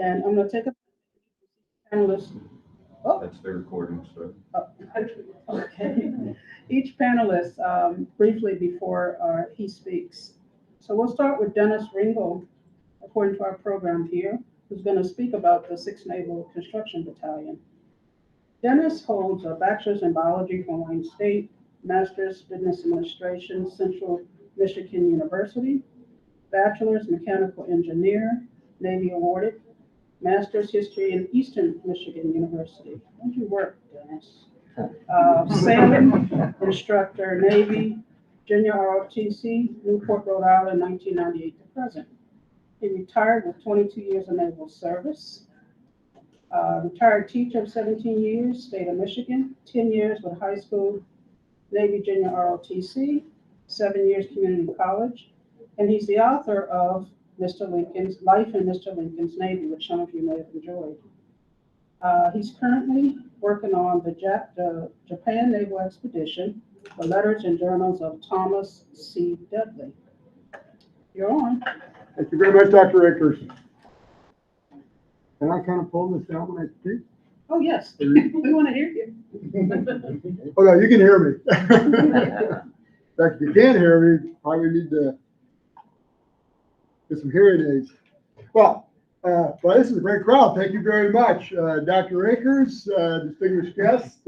And I'm going to take a panelist. Oh, That's the recording, so. okay. Each panelist briefly before he speaks. So we'll start with Dennis Ringel, according to our program here, who's going to speak about the 6th Naval Construction Battalion. Dennis holds a bachelor's in biology from Wayne State, master's business administration, Central Michigan University, bachelor's mechanical engineer, Navy awarded, master's history in Eastern Michigan University. Where'd you work, Dennis? Sailing instructor, Navy, junior ROTC, Newport, Rhode Island, 1998 to present. He retired with 22 years of naval service. Retired teacher of 17 years, state of Michigan, 10 years with high school, Navy junior ROTC, 7 years community college, and he's the author of Mr. Lincoln's Life in Mr. Lincoln's Navy, which some of you may have enjoyed. He's currently working on the Japan Naval Expedition, the letters and journals of Thomas C. Dudley. You're on. Thank you very much, Dr. Akers. Can I kind of pull this down when I speak? Oh, yes, we want to hear you. Oh, no, you can hear me. In fact, if you can't hear me, probably need to get some hearing aids. Well, this is a great crowd. Thank you very much. Dr. Akers, distinguished guests,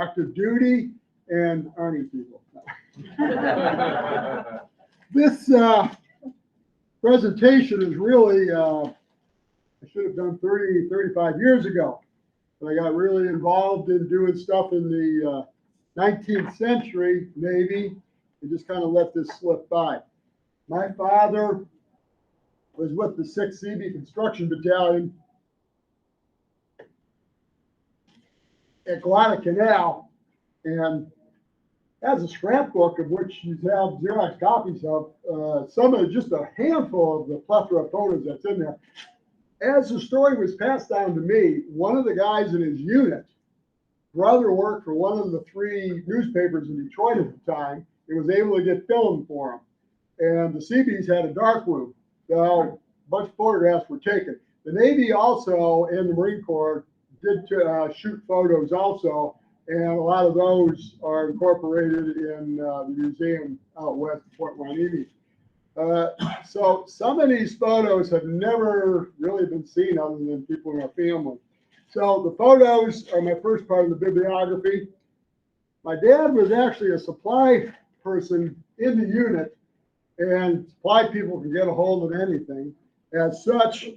active duty, and Army people. This presentation is really, I should have done 30, 35 years ago. But I got really involved in doing stuff in the 19th century Navy and just kind of let this slip by. My father was with the 6th CB Construction Battalion at Guadalcanal and has a scrapbook of which you have Xerox copies of, some of just a handful of the plethora of photos that's in there. As the story was passed down to me, one of the guys in his unit, brother worked for one of the 3 newspapers in Detroit at the time, and was able to get film for him. And the Seabees had a dark room, so a bunch of photographs were taken. The Navy also and the Marine Corps did shoot photos also, and a lot of those are incorporated in the museum out west of Fort Hueneme. So some of these photos have never really been seen other than people in our family. So the photos are my first part of the bibliography. My dad was actually a supply person in the unit, and supply people can get a hold of anything. As such,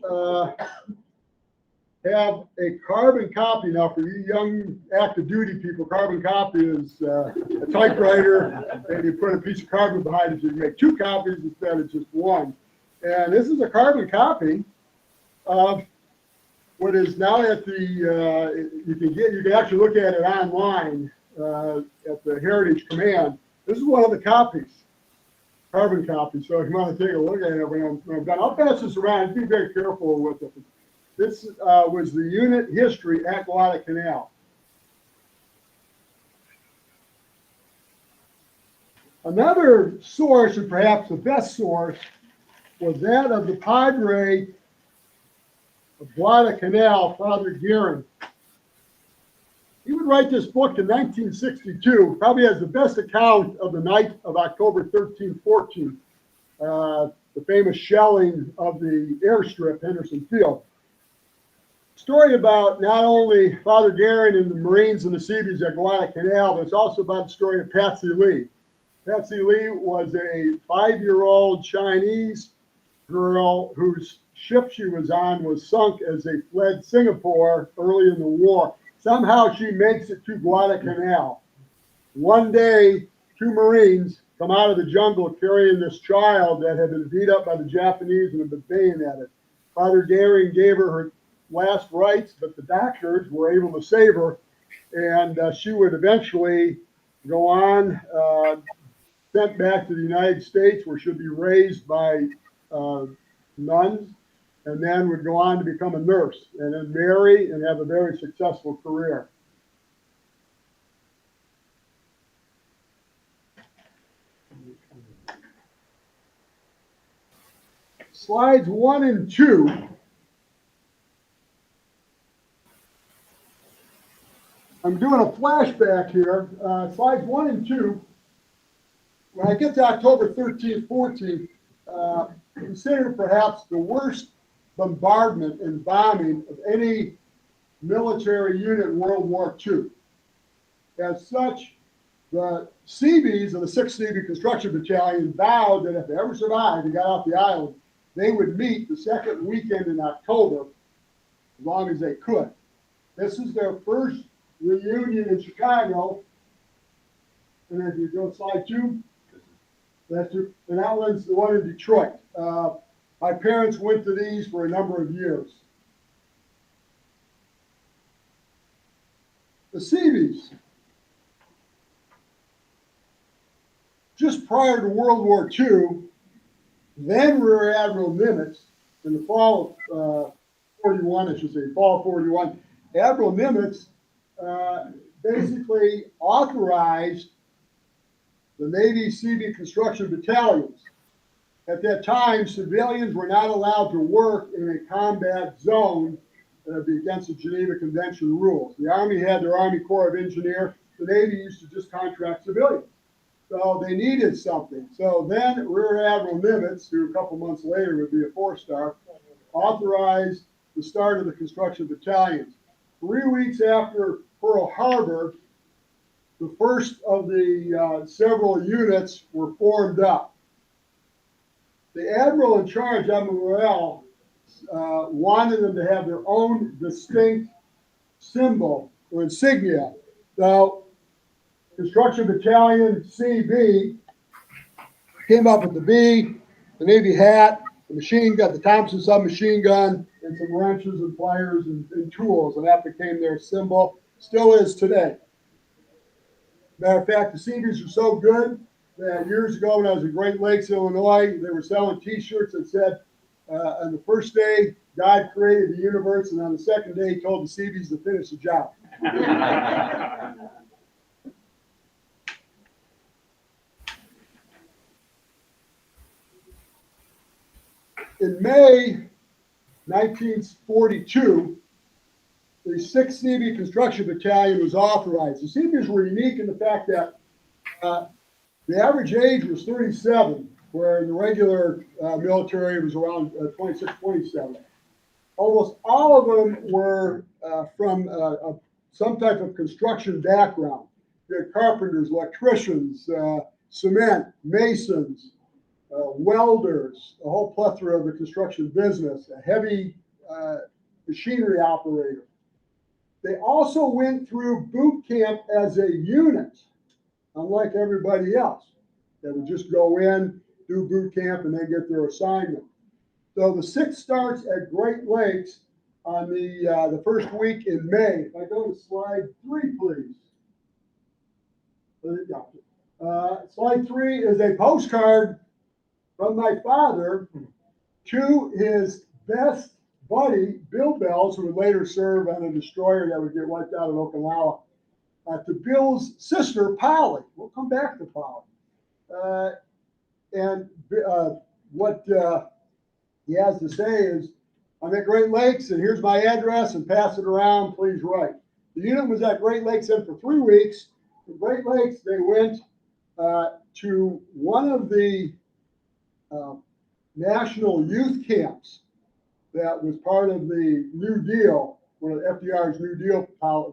have a carbon copy. Now, for you young active duty people, carbon copy is a typewriter, and you put a piece of carbon behind it. You make 2 copies instead of just 1. And this is a carbon copy of what is now at the, you can actually look at it online at the Heritage Command. This is one of the copies, carbon copy. So if you want to take a look at it when I'm done, I'll pass this around. Be very careful with it. This was the unit history at Guadalcanal. Another source, and perhaps the best source, was that of the Padre of Guadalcanal, Father Guerin. He would write this book in 1962, probably has the best account of the night of October 13, 14, the famous shelling of the airstrip, Henderson Field. Story about not only Father Guerin and the Marines and the Seabees at Guadalcanal, but it's also about the story of Patsy Lee. Patsy Lee was a 5-year-old Chinese girl whose ship she was on was sunk as they fled Singapore early in the war. Somehow she makes it to Guadalcanal. One day, 2 Marines come out of the jungle carrying this child that had been beat up by the Japanese and had been bayoneted. Father Guerin gave her last rites, but the doctors were able to save her, and she would eventually go on, sent back to the United States, where she'd be raised by nuns, and then would go on to become a nurse, and then marry and have a very successful career. Slides 1 and 2 I'm doing a flashback here, slides 1 and 2. When I get to October 13th, 14th, considered perhaps the worst bombardment and bombing of any military unit in World War II. As such, the Seabees of the 6th Navy Construction Battalion vowed that if they ever survived and got off the island, they would meet the second weekend in October as long as they could. This is their first reunion in Chicago. And if you go to slide 2, and that one's the one in Detroit. My parents went to these for a number of years. The Seabees, just prior to World War II, then Rear Admiral Nimitz, in the fall of 41, I should say, fall of 41, Admiral Nimitz basically authorized the Navy Seabee construction battalions. At that time, civilians were not allowed to work in a combat zone that would be against the Geneva Convention rules. The Army had their Army Corps of Engineers. The Navy used to just contract civilians. So they needed something. So then Rear Admiral Nimitz, who a couple months later would be a 4-star, authorized the start of the construction battalions. 3 weeks after Pearl Harbor, the first of the several units were formed up. The admiral in charge, Admiral Morrell, wanted them to have their own distinct symbol or insignia. So, Construction Battalion CB came up with the B, the Navy hat, the machine gun, the Thompson submachine gun, and some wrenches and pliers and tools, and that became their symbol. Still is today. Matter of fact, the Seabees were so good that years ago when I was in Great Lakes, Illinois, they were selling T-shirts that said, on the first day, God created the universe, and on the second day, he told the Seabees to finish the job. In May 1942, the 6th Seabee Construction Battalion was authorized. The Seabees were unique in the fact that the average age was 37, where in the regular military it was around 26, 27. Almost all of them were from some type of construction background. You had carpenters, electricians, cement, masons, welders, a whole plethora of the construction business, a heavy machinery operator. They also went through boot camp as a unit, unlike everybody else. They would just go in, do boot camp, and then get their assignment. So the 6th starts at Great Lakes on the first week in May. If I go to slide 3, please. Slide 3 is a postcard from my father to his best buddy, Bill Bells, who would later serve on a destroyer that would get wiped out at Okinawa, to Bill's sister, Polly. We'll come back to Polly. What he has to say is, I'm at Great Lakes, and here's my address, and pass it around, please write. The unit was at Great Lakes then for 3 weeks. From Great Lakes, they went to one of the national youth camps that was part of the New Deal, one of FDR's New Deal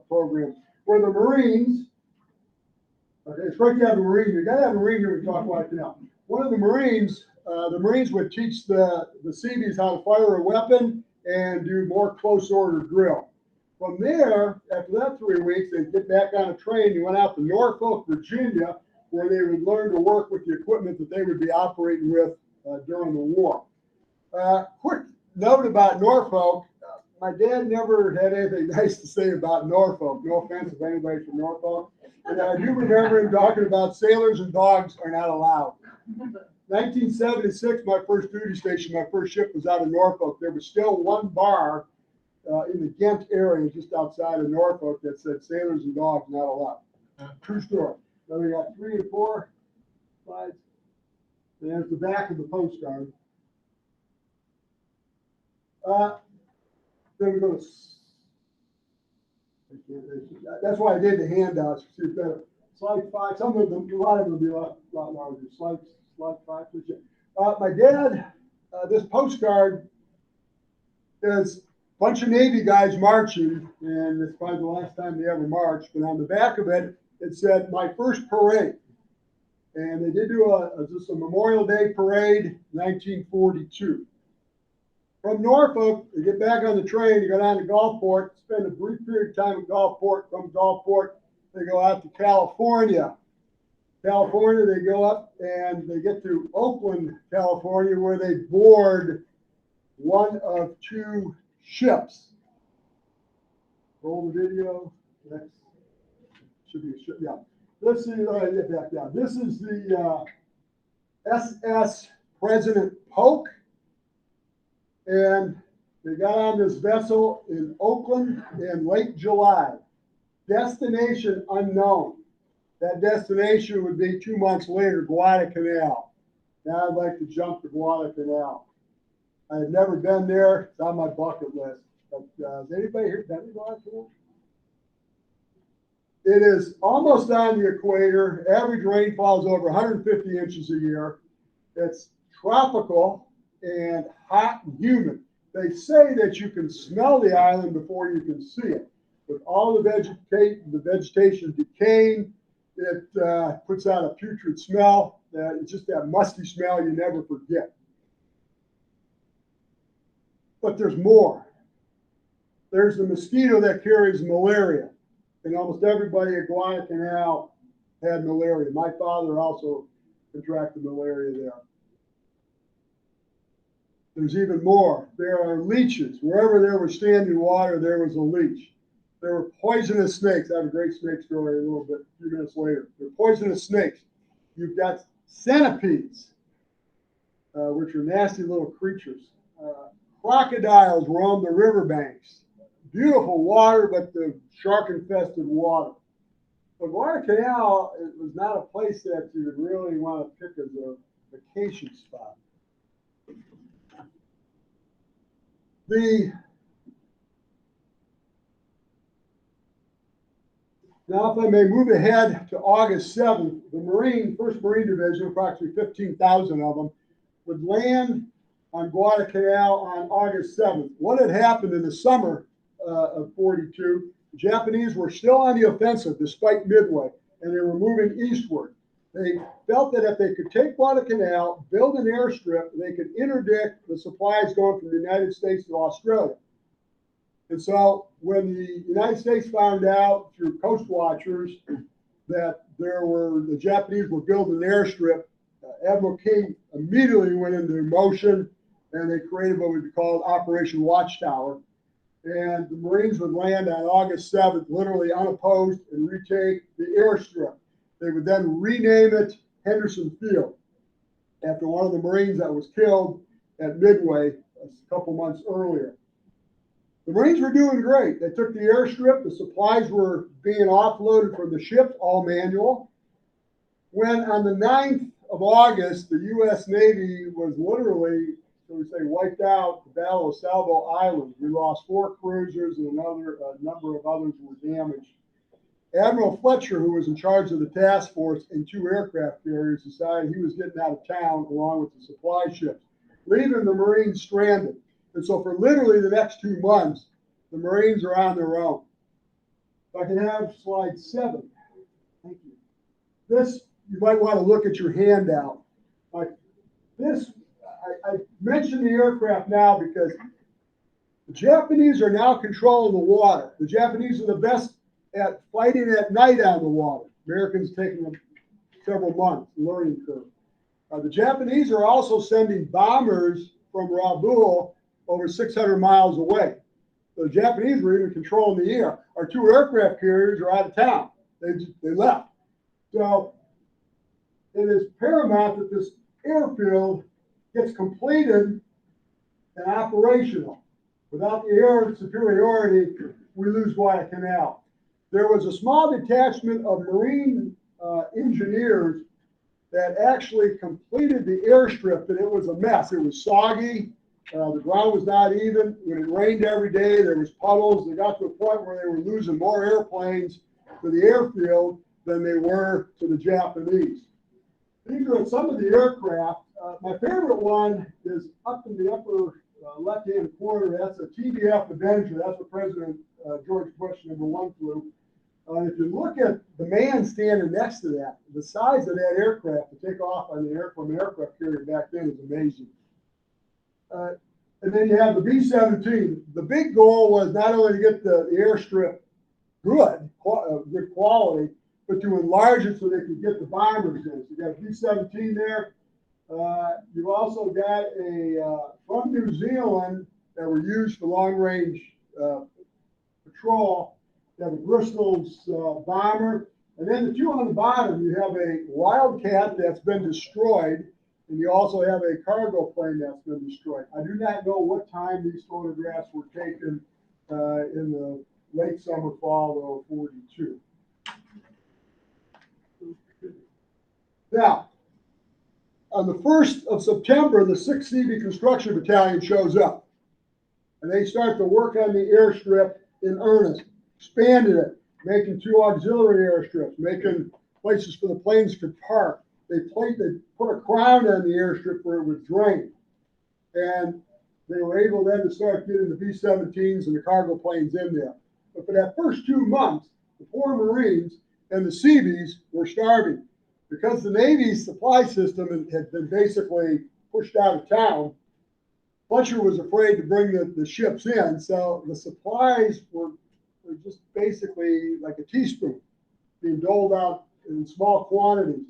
program, where the Marines, okay, it's great to have a Marine. You got to have a Marine here to talk about it now. One of the Marines would teach the Seabees how to fire a weapon and do more close order drill. From there, after that 3 weeks, they'd get back on a train. They went out to Norfolk, Virginia, where they would learn to work with the equipment that they would be operating with during the war. Quick note about Norfolk. My dad never had anything nice to say about Norfolk. No offense if anybody from Norfolk. And I do remember him talking about sailors and dogs are not allowed. 1976, my first duty station, my first ship was out of Norfolk. There was still one bar in the Ghent area just outside of Norfolk that said sailors and dogs not allowed. True story. So we got 3 and 4 slides. There's the back of the postcard. Then we go to That's why I did the handouts. See better. Slide 5. Some of them, a lot of them will be a lot larger. Slide 5, please. My dad, this postcard is a bunch of Navy guys marching, and it's probably the last time they ever marched. But on the back of it, it said, "My first parade." And they did do just a Memorial Day parade, 1942. From Norfolk, you get back on the train, you go down to Gulfport, spend a brief period of time at Gulfport. From Gulfport, they go out to California. California, they go up and they get to Oakland, California, where they board one of 2 ships. Roll the video. Next. Should be a ship. Yeah. This is This is the SS President Polk, and they got on this vessel in Oakland in late July. Destination unknown. That destination would be 2 months later, Guadalcanal. Now I'd like to jump to Guadalcanal. I had never been there. It's on my bucket list. But has anybody here been to Guadalcanal? It is almost on the equator. Average rainfall is over 150 inches a year. It's tropical and hot and humid. They say that you can smell the island before you can see it. With all the vegetation decaying, it puts out a putrid smell. It's just that musty smell you never forget. But there's more. There's the mosquito that carries malaria. And almost everybody at Guadalcanal had malaria. My father also contracted malaria there. There's even more. There are leeches. Wherever there was standing water, there was a leech. There were poisonous snakes. I have a great snake story a little bit, a few minutes later. There are poisonous snakes. You've got centipedes, which are nasty little creatures. Crocodiles roam the riverbanks. Beautiful water, but the shark-infested water. But Guadalcanal was not a place that you would really want to pick as a vacation spot. Now, if I may move ahead to August 7th, the 1st Marine Division, approximately 15,000 of them, would land on Guadalcanal on August 7th. What had happened in the summer of 42, the Japanese were still on the offensive despite Midway, and they were moving eastward. They felt that if they could take Guadalcanal, build an airstrip, they could interdict the supplies going from the United States to Australia. And so when the United States found out through coast watchers that the Japanese were building an airstrip, Admiral King immediately went into motion, and they created what would be called Operation Watchtower. And the Marines would land on August 7th, literally unopposed, and retake the airstrip. They would then rename it Henderson Field after one of the Marines that was killed at Midway a couple months earlier. The Marines were doing great. They took the airstrip. The supplies were being offloaded from the ships, all manual. When on the 9th of August, the U.S. Navy was literally, so we say, wiped out the Battle of Salvo Island. We lost 4 cruisers and a number of others were damaged. Admiral Fletcher, who was in charge of the task force and 2 aircraft carriers, decided he was getting out of town along with the supply ships, leaving the Marines stranded. And so for literally the next 2 months, the Marines are on their own. If I can have slide 7. Thank you. This, you might want to look at your handout. This, I mentioned the aircraft now because the Japanese are now controlling the water. The Japanese are the best at fighting at night on the water. Americans taking them several months, learning curve. The Japanese are also sending bombers from Rabaul over 600 miles away. So the Japanese were even controlling the air. Our 2 aircraft carriers are out of town. They left. So it is paramount that this airfield gets completed and operational. Without the air superiority, we lose Guadalcanal. There was a small detachment of Marine engineers that actually completed the airstrip, and it was a mess. It was soggy. The ground was not even. When it rained every day, there was puddles. They got to a point where they were losing more airplanes to the airfield than they were to the Japanese. These are some of the aircraft. My favorite one is up in the upper left-hand corner. That's a TBF Avenger. That's what President George Bush #1 flew. If you look at the man standing next to that, the size of that aircraft to take off on from an aircraft carrier back then is amazing. And then you have the B-17. The big goal was not only to get the airstrip good quality, but to enlarge it so they could get the bombers in. So you got a B-17 there. You've also got a from New Zealand that were used for long-range patrol. You have a Bristol's bomber, and then the two on the bottom, you have a Wildcat that's been destroyed, and you also have a cargo plane that's been destroyed. I do not know what time these photographs were taken in the late summer, fall of 42. Now, on the 1st of September, the 6th Navy Construction Battalion shows up, and they start to work on the airstrip in earnest, expanded it, making 2 auxiliary airstrips, making places for the planes could park. They put a crown on the airstrip where it would drain, and they were able then to start getting the B-17s and the cargo planes in there. But for that first 2 months, the poor Marines and the Seabees were starving. Because the Navy's supply system had been basically pushed out of town, Fletcher was afraid to bring the ships in, so the supplies were just basically like a teaspoon being doled out in small quantities.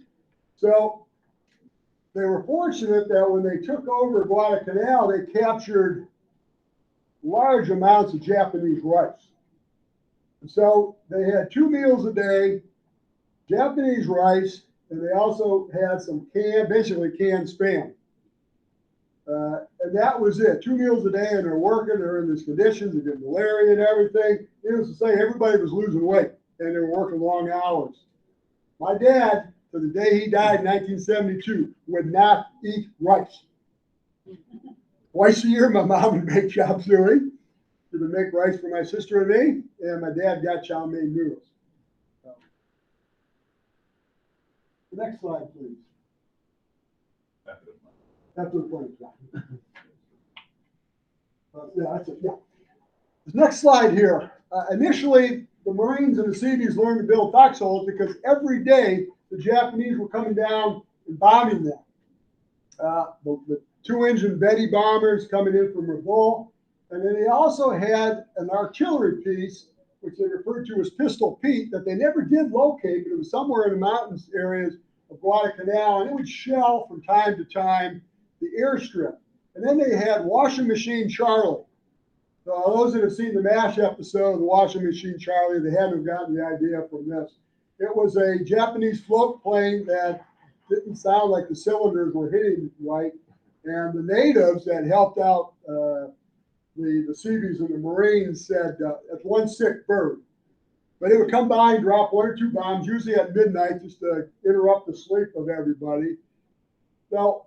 So they were fortunate that when they took over Guadalcanal, they captured large amounts of Japanese rice. And so they had 2 meals a day, Japanese rice, and they also had some basically canned Spam. And that was it. 2 meals a day, and they're working. They're in these conditions. They get malaria and everything. Needless to say, everybody was losing weight, and they were working long hours. My dad, to the day he died in 1972, would not eat rice. Twice a year, my mom would make chop suey. She would make rice for my sister and me, and my dad got chow mein noodles. Next slide, please. That's the point. Yeah, that's it. Yeah. This next slide here. Initially, the Marines and the Seabees learned to build foxholes because every day the Japanese were coming down and bombing them. The 2-engine Betty bombers coming in from Rabaul. And then they also had an artillery piece, which they referred to as Pistol Pete, that they never did locate, but it was somewhere in the mountains areas of Guadalcanal, and it would shell from time to time the airstrip. And then they had Washing Machine Charlie. So those that have seen the MASH episode of the Washing Machine Charlie, they haven't gotten the idea from this. It was a Japanese float plane that didn't sound like the cylinders were hitting right. And the natives that helped out the Seabees and the Marines said, that's one sick bird. But it would come by and drop 1 or 2 bombs, usually at midnight, just to interrupt the sleep of everybody. Now,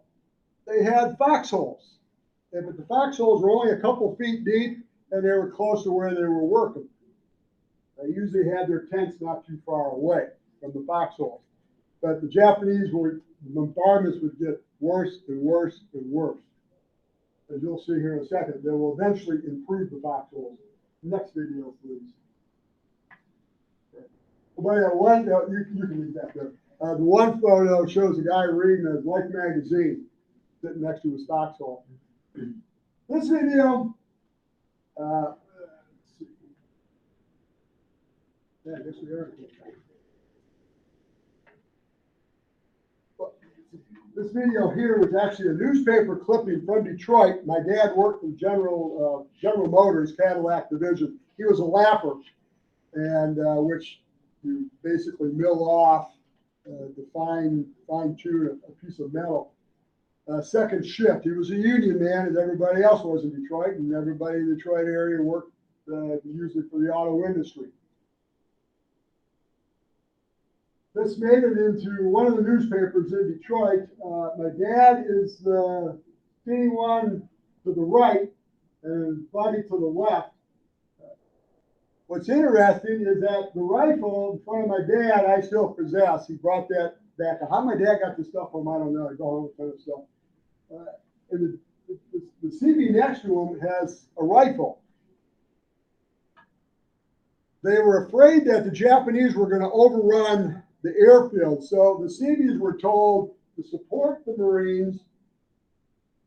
they had foxholes. But the foxholes were only a couple feet deep, and they were close to where they were working. They usually had their tents not too far away from the foxholes. But the Japanese bombardments would get worse and worse and worse. As you'll see here in a second, they will eventually improve the foxholes. Next video, please. But you can read that there. The one photo shows a guy reading a Life magazine sitting next to his foxhole. This video, let's see. Yeah, I guess we are. This video here was actually a newspaper clipping from Detroit. My dad worked for General Motors Cadillac division. He was a lapper, and which you basically mill off to fine tune a piece of metal. Second shift. He was a union man, as everybody else was in Detroit, and everybody in the Detroit area worked usually for the auto industry. This made it into one of the newspapers in Detroit. My dad is the skinny one to the right and plenty to the left. What's interesting is that the rifle in front of my dad, I still possess. He brought that back. How my dad got this stuff from, I don't know. I go home with kind of stuff. And the CB next to him has a rifle. They were afraid that the Japanese were going to overrun the airfield. So the CBs were told to support the Marines,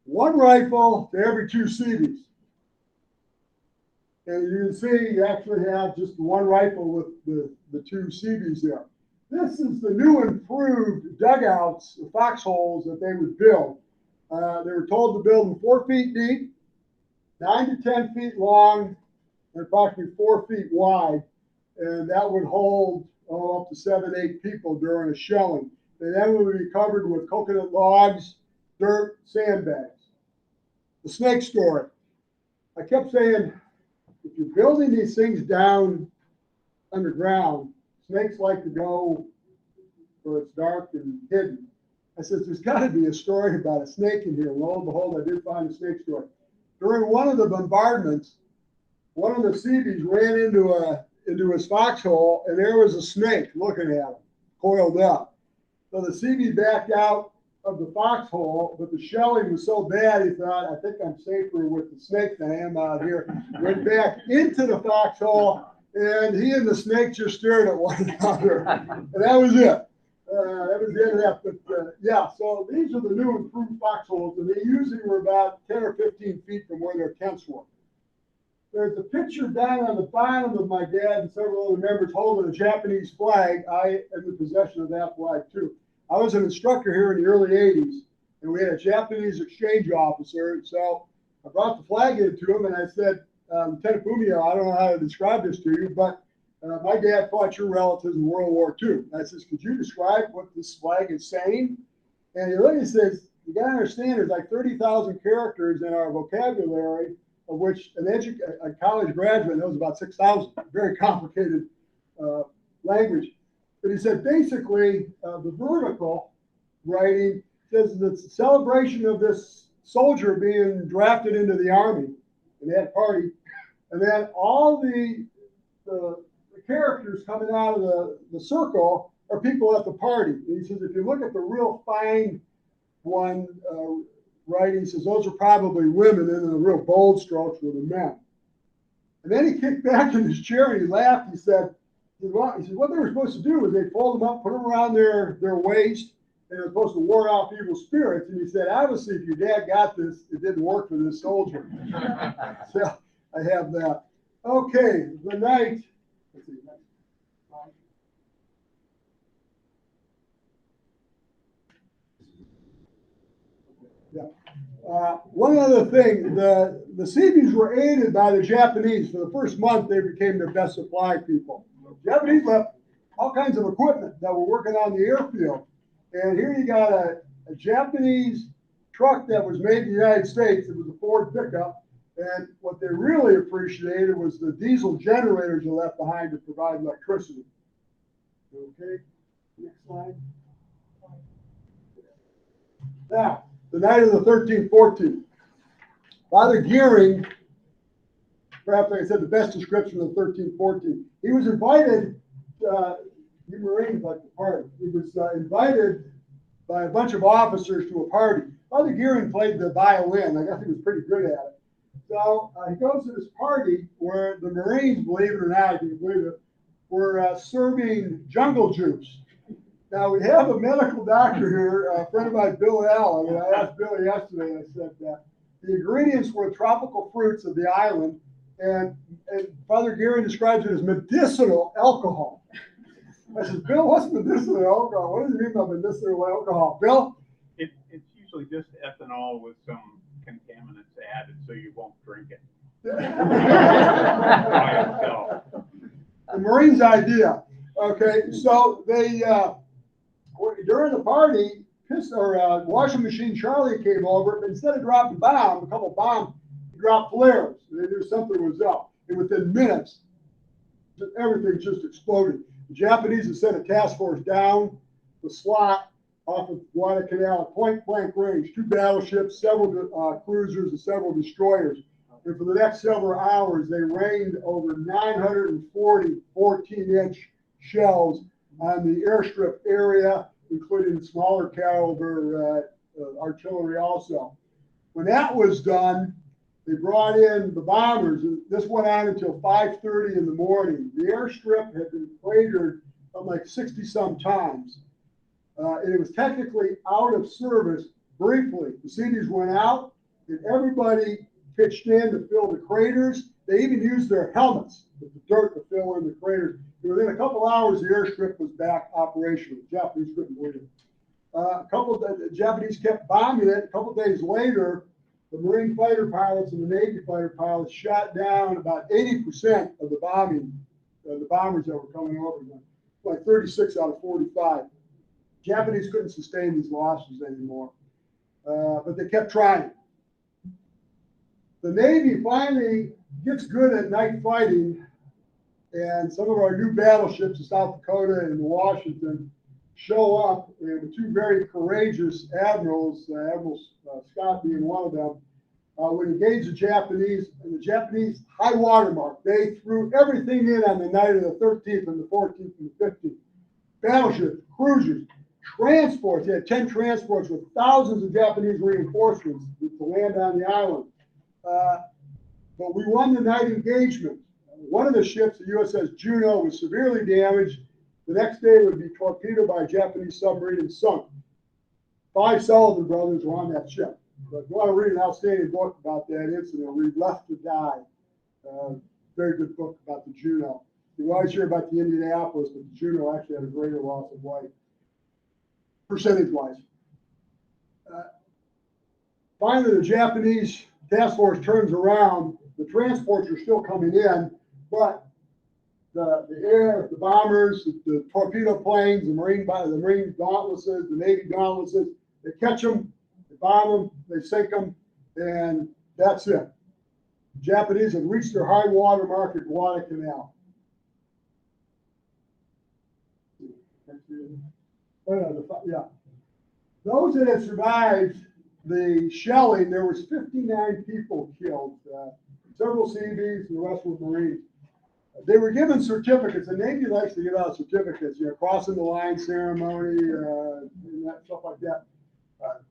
one rifle to every 2 CBs. And you can see you actually have just one rifle with the 2 CBs there. This is the new improved dugouts, the foxholes that they would build. They were told to build them 4 feet deep, 9 to 10 feet long, and approximately 4 feet wide. And that would hold up to 7, 8 people during a shelling. They then would be covered with coconut logs, dirt, sandbags. The snake story. I kept saying, if you're building these things down underground, snakes like to go where it's dark and hidden. I said, there's got to be a story about a snake in here. Lo and behold, I did find a snake story. During one of the bombardments, one of the CBs ran into his foxhole, and there was a snake looking at him, coiled up. So the CB backed out of the foxhole, but the shelling was so bad, he thought, I think I'm safer with the snake than I am out here. Went back into the foxhole, and he and the snake just stared at one another. And that was it. That was the end of that. But yeah, so these are the new improved foxholes, and they usually were about 10 or 15 feet from where their tents were. There's a picture down on the bottom of my dad and several other members holding a Japanese flag. I am in possession of that flag too. I was an instructor here in the early 80s, and we had a Japanese exchange officer. So I brought the flag into him, and I said, Lieutenant Fumio, I don't know how to describe this to you, but my dad fought your relatives in World War II. And I says, could you describe what this flag is saying? And he literally says, you got to understand, there's like 30,000 characters in our vocabulary, of which a college graduate knows about 6,000. Very complicated language. But he said, basically, the vertical writing says it's a celebration of this soldier being drafted into the Army, and they had a party. And then all the characters coming out of the circle are people at the party. And he says, if you look at the real fine one, writing, he says, those are probably women, and then the real bold strokes were the men. And then he kicked back in his chair and he laughed. He said, what they were supposed to do was they fold them up, put them around their waist, and they're supposed to ward off evil spirits. And he said, obviously, if your dad got this, it didn't work for this soldier. So I have that. Okay, the night. Let's see, one other thing, the CBs were aided by the Japanese. For the first month, they became their best supply people. The Japanese left all kinds of equipment that were working on the airfield. And here you got a Japanese truck that was made in the United States. It was a Ford pickup. And what they really appreciated was the diesel generators they left behind to provide electricity. Okay, next slide. Now, the night of the 13-14, Father Gearing, perhaps like I said, the best description of the 13-14. He was invited, you Marines like the party. He was invited by a bunch of officers to a party. Father Gearing played the violin. I guess he was pretty good at it. So he goes to this party where the Marines, believe it or not, if you believe it, were serving jungle juice. Now, we have a medical doctor here, a friend of mine, Bill Allen, and I asked Billy yesterday, I said that the ingredients were tropical fruits of the island, and Father Gearing describes it as medicinal alcohol. I said, Bill, what's medicinal alcohol? What does he mean by medicinal alcohol? Bill? It's usually just ethanol with some contaminants added so you won't drink it. By itself. The Marines' idea. Okay, so they... during the party, washing machine Charlie came over, but instead of dropping a couple bombs, he dropped flares. They knew something was up. And within minutes, everything just exploded. The Japanese had sent a task force down the slot, off of Guadalcanal at point blank range, 2 battleships, several cruisers, and several destroyers. And for the next several hours, they rained over 940 14-inch shells on the airstrip area, including smaller caliber artillery also. When that was done, they brought in the bombers, and this went on until 5:30 in the morning. The airstrip had been cratered like 60-some times. And it was technically out of service briefly. The Seabees went out, and everybody pitched in to fill the craters. They even used their helmets with the dirt to fill in the craters. And within a couple hours, the airstrip was back operational. The Japanese couldn't believe it. The Japanese kept bombing it. A couple of days later, the Marine fighter pilots and the Navy fighter pilots shot down about 80% of the bombers that were coming over them, like 36 out of 45. Japanese couldn't sustain these losses anymore, but they kept trying. The Navy finally gets good at night fighting, and some of our new battleships, the South Dakota and the Washington, show up, and the 2 very courageous admirals, Admiral Scott being one of them, would engage the Japanese, and the Japanese high water mark. They threw everything in on the night of the 13th and the 14th and the 15th. Battleships, cruisers, transports. They had 10 transports with thousands of Japanese reinforcements to land on the island. But we won the night engagement. One of the ships, the USS Juno, was severely damaged. The next day it would be torpedoed by a Japanese submarine and sunk. 5 Sullivan brothers were on that ship. But if you want to read an outstanding book about that incident, read Left to Die. Very good book about the Juno. You always hear about the Indianapolis, but the Juno actually had a greater loss of life, percentage-wise. Finally, the Japanese task force turns around. The transports are still coming in, but the air, the bombers, the torpedo planes, the Marine gauntlesses, the Navy gauntlesses, they catch them, they bomb them, they sink them, and that's it. The Japanese have reached their high water mark at Guadalcanal. Yeah. Those that had survived the shelling, there was 59 people killed, several Seabees and the rest were Marines. They were given certificates. The Navy likes to give out certificates, crossing the line ceremony, and that, stuff like that.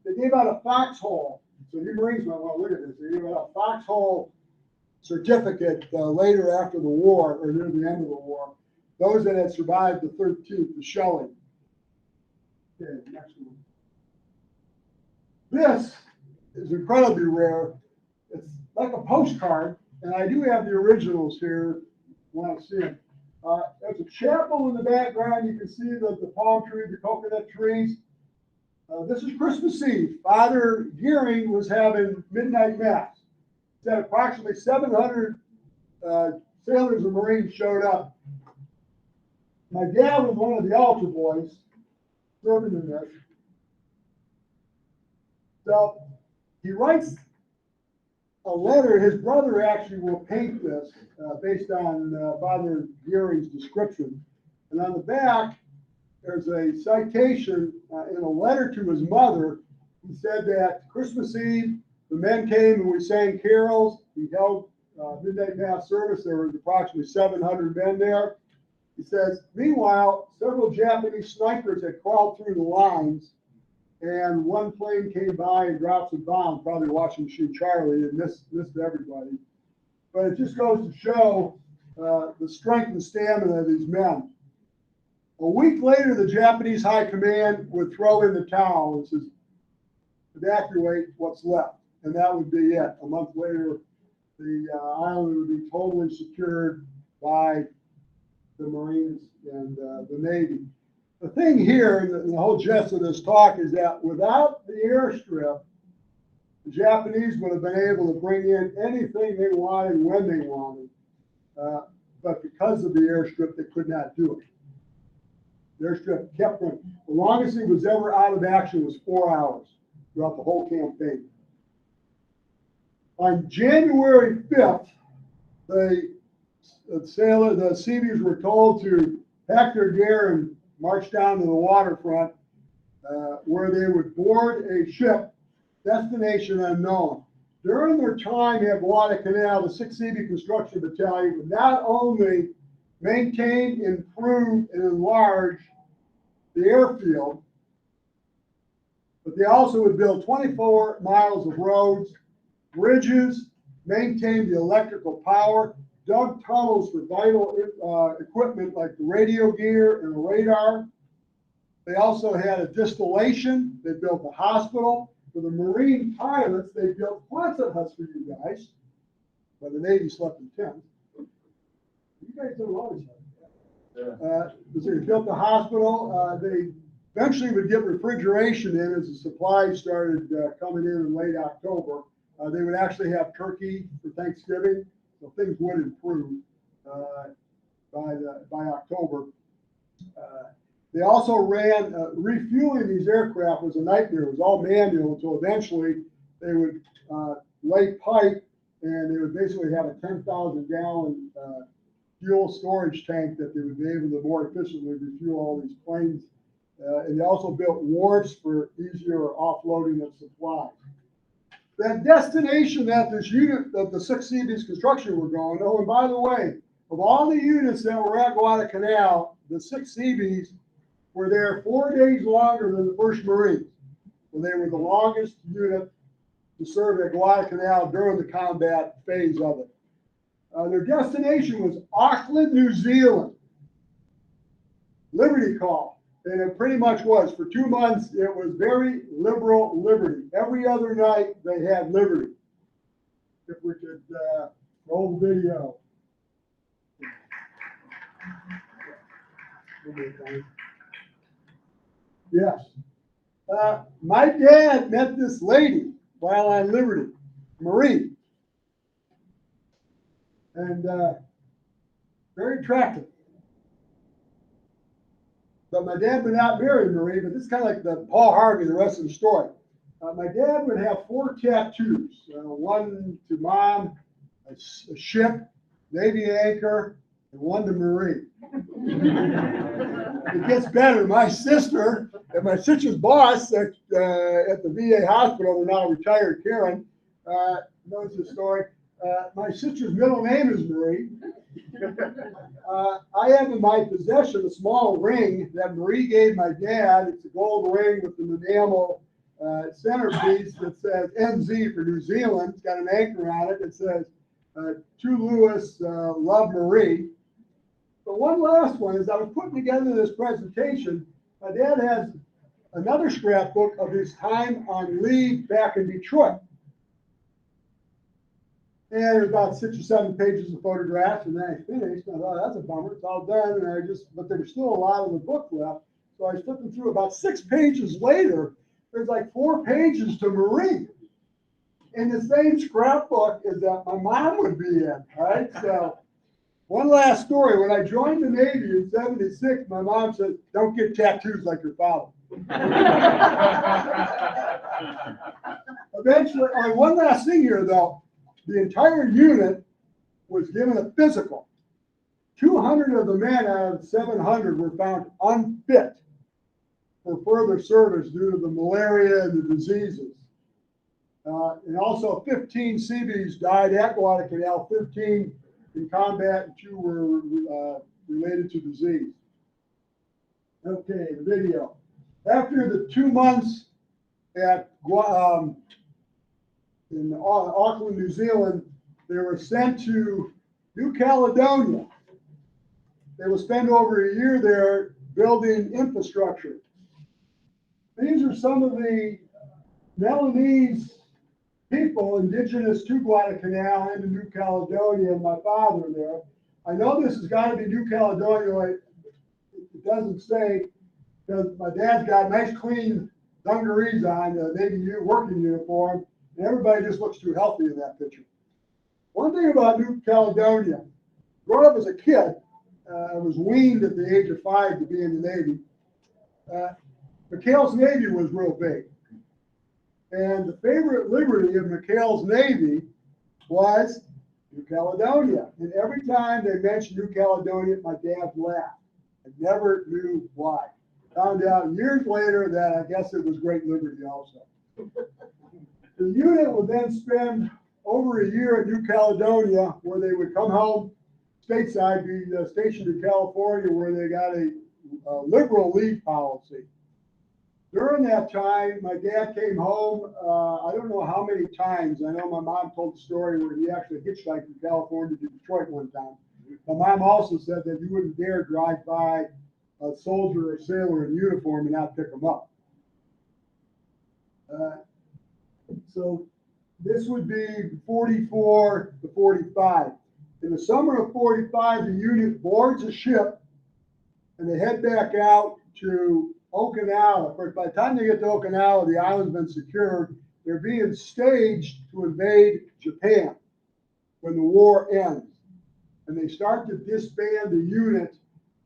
They gave out a foxhole. So you Marines might want to look at this. They gave out a foxhole certificate later after the war, or near the end of the war. Those that had survived the 13th, the shelling. Okay, next one. This is incredibly rare. It's like a postcard, and I do have the originals here. Want to see them. There's a chapel in the background. You can see the palm trees, the coconut trees. This is Christmas Eve. Father Gearing was having midnight mass. He said approximately 700 sailors and Marines showed up. My dad was one of the altar boys serving in this. So he writes a letter. His brother actually will paint this based on Father Gearing's description. And on the back, there's a citation in a letter to his mother. He said that Christmas Eve, the men came and we sang carols. We held midnight mass service. There was approximately 700 men there. He says, meanwhile, several Japanese snipers had crawled through the lines, and one plane came by and dropped some bombs, probably watching Shoot Charlie, and missed everybody. But it just goes to show the strength and stamina of these men. A week later, the Japanese high command would throw in the towel and says, evacuate what's left. And that would be it. A month later, the island would be totally secured by the Marines and the Navy. The thing here, and the whole gist of this talk, is that without the airstrip, the Japanese would have been able to bring in anything they wanted when they wanted. But because of the airstrip, they could not do it. The airstrip kept running. The longest it was ever out of action was 4 hours throughout the whole campaign. On January 5th, the Seabees were told to pack their gear and march down to the waterfront. where they would board a ship, destination unknown. During their time at Guadalcanal, the 6th CB Construction Battalion would not only maintain, improve, and enlarge the airfield, but they also would build 24 miles of roads, bridges, maintain the electrical power, dug tunnels for vital equipment like the radio gear and the radar. They also had a distillation. They built a hospital. For the Marine pilots, they built Quonset huts for you guys, but the Navy slept in tents. You guys don't always have that. So they built the hospital. They eventually would get refrigeration in as the supplies started coming in late October. They would actually have turkey for Thanksgiving, so things would improve by October. They also ran, refueling these aircraft was a nightmare. It was all manual until eventually they would lay pipe and they would basically have a 10,000 gallon fuel storage tank that they would be able to more efficiently refuel all these planes. And they also built wharfs for easier offloading of supplies. That destination that this unit of the 6 CB's construction were going, oh, and by the way, of all the units that were at Guadalcanal, the 6 CB's were there 4 days longer than the 1st Marines. So they were the longest unit to serve at Guadalcanal during the combat phase of it. Their destination was Auckland, New Zealand. Liberty Call. And it pretty much was. For 2 months, it was very liberal liberty. Every other night, they had liberty. If we could roll the video. Yes. My dad met this lady while on liberty, Marie. And very attractive. But my dad would not marry Marie, but this is kind of like the Paul Harvey, the rest of the story. My dad would have 4 tattoos, one to mom, a ship, Navy anchor, and one to Marie. It gets better. My sister and my sister's boss at the VA hospital, they're now retired, Karen, knows the story. My sister's middle name is Marie. I have in my possession a small ring that Marie gave my dad. It's a gold ring with an enamel centerpiece that says NZ for New Zealand. It's got an anchor on it that says, to Lewis, love Marie. But one last one, as I was putting together this presentation, my dad has another scrapbook of his time on leave back in Detroit. And there's about 6 or 7 pages of photographs, and then I finished. And I thought, that's a bummer, it's all done. And but there was still a lot of the book left. So I was flipping through. About 6 pages later, there's like 4 pages to Marie in the same scrapbook as that my mom would be in, right? So one last story. When I joined the Navy in '76, my mom said, don't get tattoos like your father. Eventually, one last thing here, though. The entire unit was given a physical. 200 of the men out of 700 were found unfit for further service due to the malaria and the diseases. And also 15 Seabees died at Guadalcanal, 13 in combat, and 2 were related to disease. Okay, the video. After the 2 months at in Auckland, New Zealand, they were sent to New Caledonia. They will spend over a year there building infrastructure. These are some of the Melanese people indigenous to Guadalcanal and to New Caledonia, and my father there. I know this has got to be New Caledonia. It doesn't say, because my dad's got nice clean dungarees on, Navy working uniform, and everybody just looks too healthy in that picture. One thing about New Caledonia, growing up as a kid, I was weaned at the age of 5 to be in the Navy. McHale's Navy was real big. And the favorite liberty of McHale's Navy was New Caledonia. And every time they mentioned New Caledonia, my dad laughed. I never knew why. Found out years later that I guess it was Great Liberty also. The unit would then spend over a year in New Caledonia, where they would come home stateside, be stationed in California, where they got a liberal leave policy. During that time, my dad came home, I don't know how many times. I know my mom told the story where he actually hitchhiked from California to Detroit one time. My mom also said that you wouldn't dare drive by a soldier or sailor in uniform and not pick them up. So this would be 44 to 45. In the summer of 45, the unit boards a ship and they head back out to Okinawa. Of course, by the time they get to Okinawa, the island's been secured. They're being staged to invade Japan when the war ends. And they start to disband the unit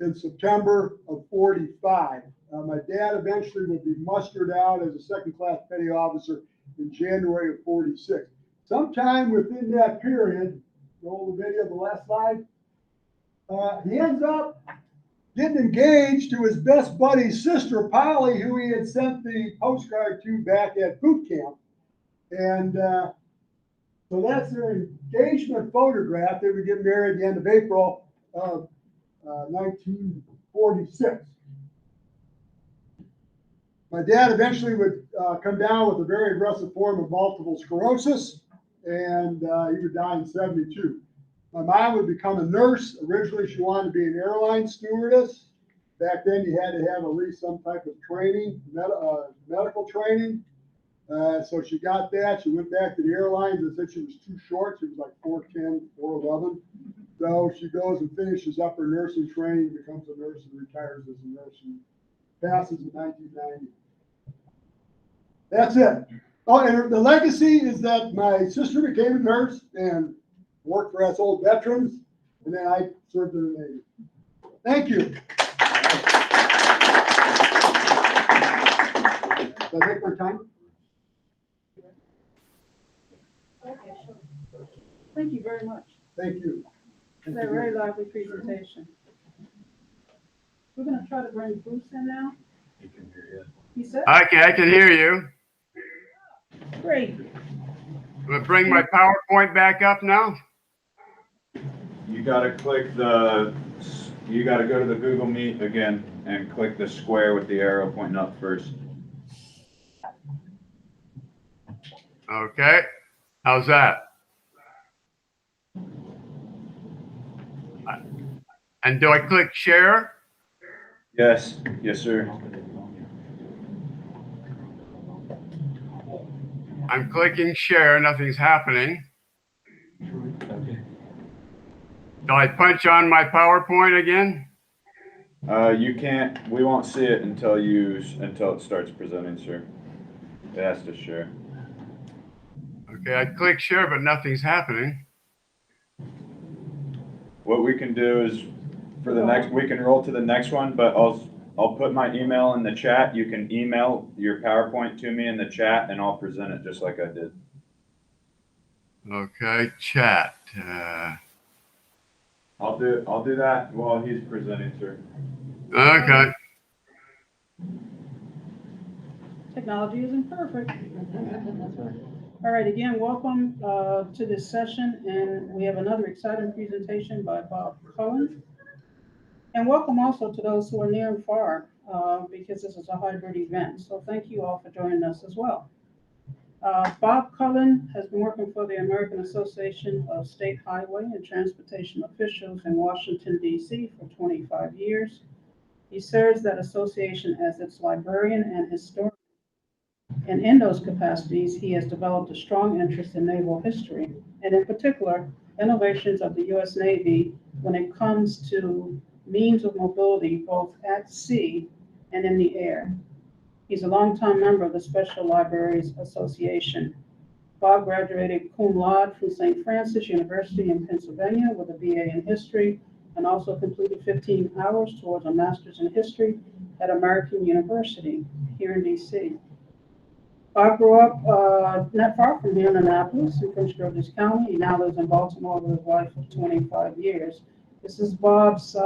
in September of 45. My dad eventually will be mustered out as a second-class petty officer in January of 46. Sometime within that period, roll the video, the last slide, he ends up getting engaged to his best buddy's sister, Polly, who he had sent the postcard to back at boot camp. And so that's their engagement photograph. They would get married at the end of April of 1946. My dad eventually would come down with a very aggressive form of multiple sclerosis, and he would die in 72. My mom would become a nurse. Originally, she wanted to be an airline stewardess. Back then, you had to have at least some type of training, medical training. So she got that. She went back to the airlines and said she was too short. She was like 4'10", 4'11". So she goes and finishes up her nursing training, becomes a nurse, and retires as a nurse, and passes in 1990. That's it. Oh, and the legacy is that my sister became a nurse and worked for us old veterans, and then I served in the Navy. Thank you. Did I take my time? Okay, sure. Thank you very much. Thank you. It's a very lively presentation. We're going to try to bring Bruce in now. He can hear you. He said? I can hear you. Great. I'm gonna bring my PowerPoint back up now. You gotta click you gotta go to the Google Meet again and click the square with the arrow pointing up first. Okay, how's that? And do I click share? Yes, yes, sir. I'm clicking share, nothing's happening. Do I punch on my PowerPoint again? You can't, we won't see it until it starts presenting, sir. It has to share. Okay, I click share, but nothing's happening. What we can do is for the next, we can roll to the next one, but I'll put my email in the chat. You can email your PowerPoint to me in the chat and I'll present it just like I did. Okay, chat. I'll do that while he's presenting, sir. Okay. Technology isn't perfect. All right, again, welcome to this session, and we have another exciting presentation by Bob Cullen. And welcome also to those who are near and far, because this is a hybrid event. So thank you all for joining us as well. Bob Cullen has been working for the American Association of State Highway and Transportation Officials in Washington, D.C. for 25 years. He serves that association as its librarian and historian. And in those capacities, he has developed a strong interest in naval history, and in particular, innovations of the U.S. Navy when it comes to means of mobility, both at sea and in the air. He's a longtime member of the Special Libraries Association. Bob graduated cum laude from St. Francis University in Pennsylvania with a BA in history, and also completed 15 hours towards a master's in history at American University here in DC. Bob grew up not far from here in Annapolis in Prince George's County. He now lives in Baltimore with his wife of 25 years. This is Bob's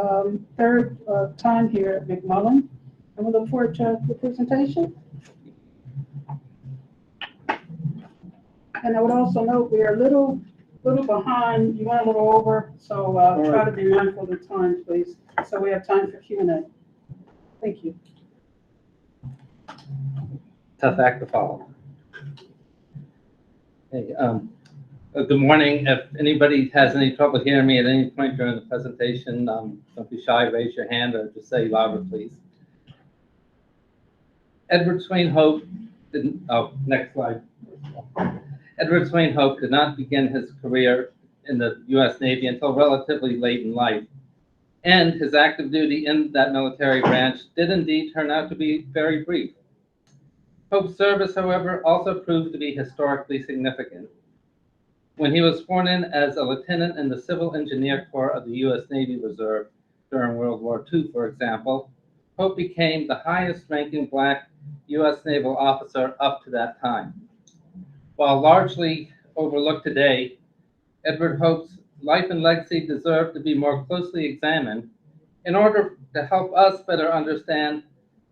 third time here at McMullen. And we look forward to the presentation. And I would also note we are a little behind. You went a little over, so try to be mindful of the time, please. So we have time for Q&A. Thank you. Tough act to follow. Hey, good morning. If anybody has any trouble hearing me at any point during the presentation, don't be shy, raise your hand or just say louder, please. Edward Swain Hope didn't, oh, next slide. Edward Swain Hope did not begin his career in the U.S. Navy until relatively late in life. And his active duty in that military branch did indeed turn out to be very brief. Hope's service, however, also proved to be historically significant. When he was sworn in as a lieutenant in the Civil Engineer Corps of the U.S. Navy Reserve during World War II, for example, Hope became the highest-ranking Black U.S. naval officer up to that time. While largely overlooked today, Edward Hope's life and legacy deserve to be more closely examined in order to help us better understand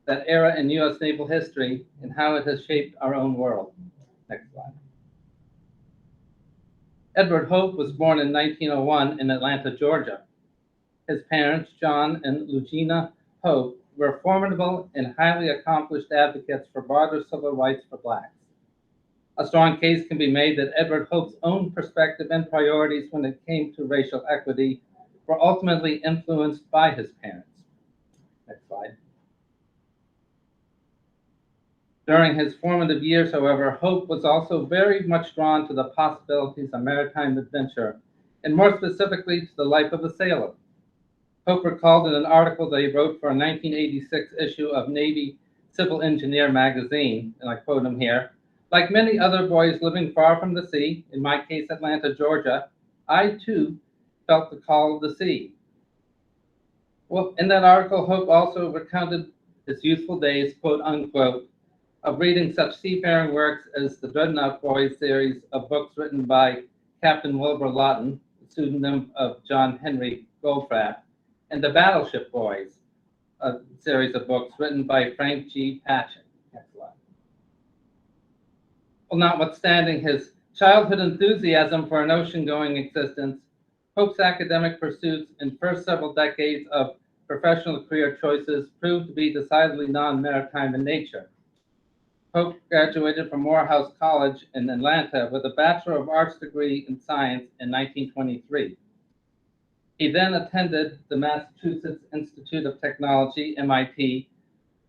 that era in U.S. naval history and how it has shaped our own world. Next slide. Edward Hope was born in 1901 in Atlanta, Georgia. His parents, John and Lugina Hope, were formidable and highly accomplished advocates for broader civil rights for Blacks. A strong case can be made that Edward Hope's own perspective and priorities when it came to racial equity were ultimately influenced by his parents. Next slide. During his formative years, however, Hope was also very much drawn to the possibilities of maritime adventure, and more specifically to the life of a sailor. Hope recalled in an article that he wrote for a 1986 issue of Navy Civil Engineer magazine, and I quote him here, "Like many other boys living far from the sea, in my case Atlanta, Georgia, I too felt the call of the sea." Well, in that article, Hope also recounted his youthful days, quote unquote, of reading such seafaring works as the Dreadnought Boys series of books written by Captain Wilbur Lawton, the pseudonym of John Henry Goldfrapp, and the Battleship Boys, a series of books written by Frank G. Patchen. Next slide. Well, notwithstanding his childhood enthusiasm for an ocean-going existence, Hope's academic pursuits and first several decades of professional career choices proved to be decidedly non-maritime in nature. Hope graduated from Morehouse College in Atlanta with a Bachelor of Arts degree in Science in 1923. He then attended the Massachusetts Institute of Technology, MIT,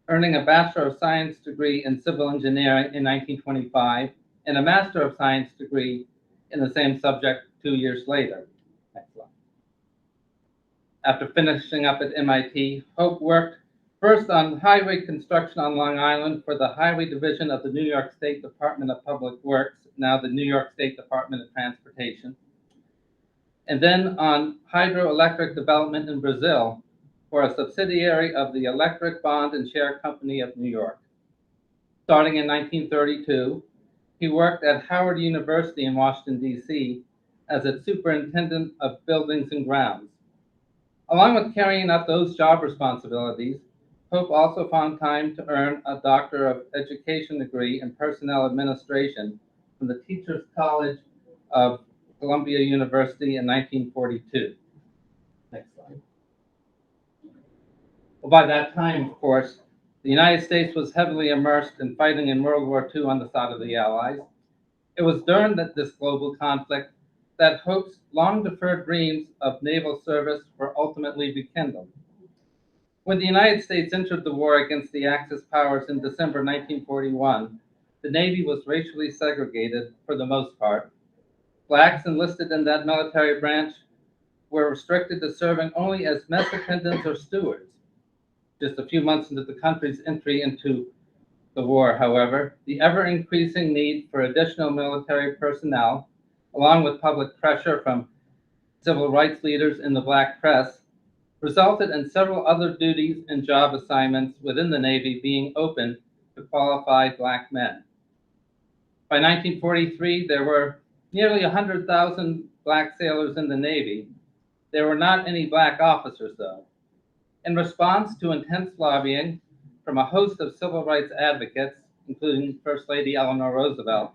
earning a Bachelor of Science degree in Civil Engineering in 1925 and a Master of Science degree in the same subject 2 years later. Next slide. After finishing up at MIT, Hope worked first on highway construction on Long Island for the Highway Division of the New York State Department of Public Works, now the New York State Department of Transportation, and then on hydroelectric development in Brazil for a subsidiary of the Electric Bond and Share Company of New York. Starting in 1932, he worked at Howard University in Washington, D.C. as its superintendent of buildings and grounds. Along with carrying out those job responsibilities, Hope also found time to earn a Doctor of Education degree in Personnel Administration from the Teachers College of Columbia University in 1942. Next slide. Well, by that time, of course, the United States was heavily immersed in fighting in World War II on the side of the Allies. It was during this global conflict that Hope's long-deferred dreams of naval service were ultimately rekindled. When the United States entered the war against the Axis powers in December 1941, the Navy was racially segregated for the most part. Blacks enlisted in that military branch were restricted to serving only as mess attendants or stewards. Just a few months into the country's entry into the war, however, the ever-increasing need for additional military personnel, along with public pressure from civil rights leaders in the Black press, resulted in several other duties and job assignments within the Navy being open to qualified Black men. By 1943, there were nearly 100,000 Black sailors in the Navy. There were not any Black officers, though. In response to intense lobbying, from a host of civil rights advocates, including First Lady Eleanor Roosevelt,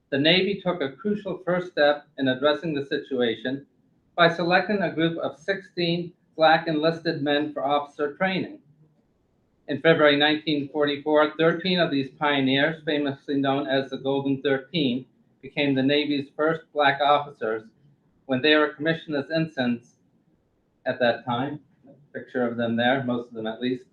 the Navy took a crucial first step in addressing the situation by selecting a group of 16 Black enlisted men for officer training. In February 1944, 13 of these pioneers, famously known as the Golden 13, became the Navy's first Black officers when they were commissioned as ensigns at that time. A picture of them there, most of them at least.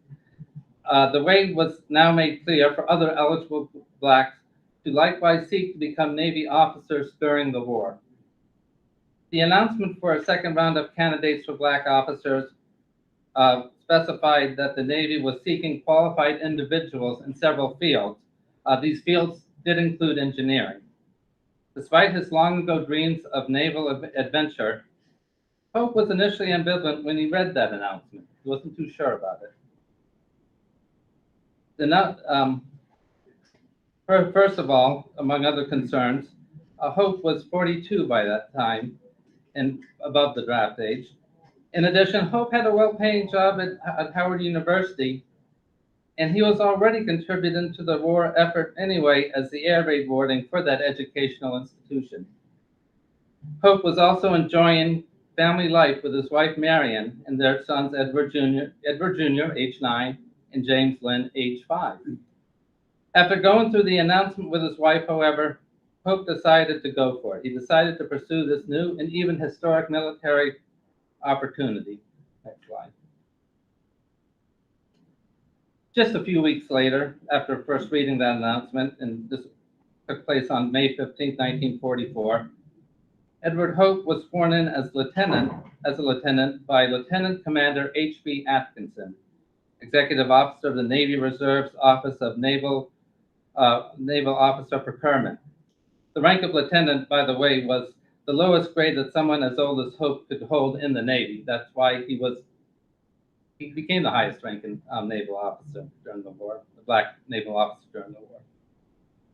The way was now made clear for other eligible Blacks to likewise seek to become Navy officers during the war. The announcement for a second round of candidates for Black officers specified that the Navy was seeking qualified individuals in several fields. These fields did include engineering. Despite his long ago dreams of naval adventure, Hope was initially ambivalent when he read that announcement. He wasn't too sure about it. First of all, among other concerns, Hope was 42 by that time and above the draft age. In addition, Hope had a well-paying job at Howard University, and he was already contributing to the war effort anyway as the air raid warding for that educational institution. Hope was also enjoying family life with his wife Marion and their sons Edward Jr., age 9, and James Lynn, age 5. After going through the announcement with his wife, however, Hope decided to go for it. He decided to pursue this new and even historic military opportunity. Next slide. Just a few weeks later, after first reading that announcement, and this took place on May 15, 1944, Edward Hope was sworn in as a lieutenant by Lieutenant Commander H.B. Atkinson, Executive Officer of the Navy Reserve's Office of Naval Officer Procurement. The rank of lieutenant, by the way, was the lowest grade that someone as old as Hope could hold in the Navy. That's why he became the highest ranking naval officer during the war, the Black naval officer during the war.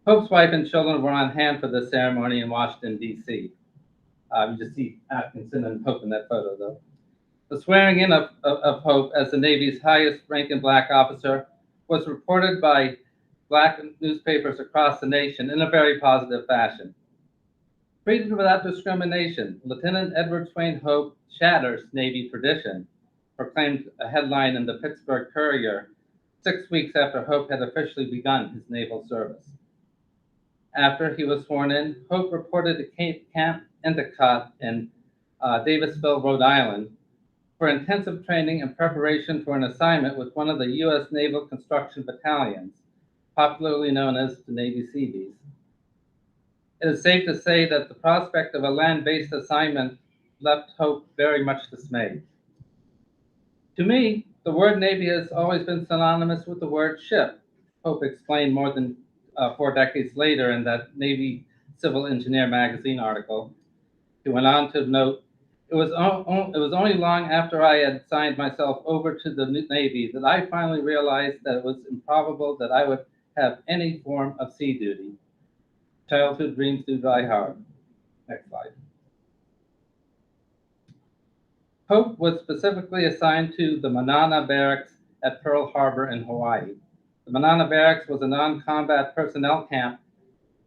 Hope's wife and children were on hand for this ceremony in Washington, D.C. You just see Atkinson and Hope in that photo, though. The swearing in of Hope as the Navy's highest ranking Black officer was reported by Black newspapers across the nation in a very positive fashion. Treated without discrimination, Lieutenant Edward Swain Hope shatters Navy tradition, proclaimed a headline in the Pittsburgh Courier 6 weeks after Hope had officially begun his naval service. After he was sworn in, Hope reported to Camp Endicott in Davisville, Rhode Island, for intensive training and preparation for an assignment with one of the U.S. Naval Construction Battalions, popularly known as the Navy Seabees. It is safe to say that the prospect of a land-based assignment left Hope very much dismayed. To me, the word Navy has always been synonymous with the word ship, Hope explained more than 4 decades later in that Navy Civil Engineer magazine article. He went on to note, it was only long after I had signed myself over to the Navy that I finally realized that it was improbable that I would have any form of sea duty. Childhood dreams do die hard. Next slide. Hope was specifically assigned to the Manana Barracks at Pearl Harbor in Hawaii. The Manana Barracks was a non-combat personnel camp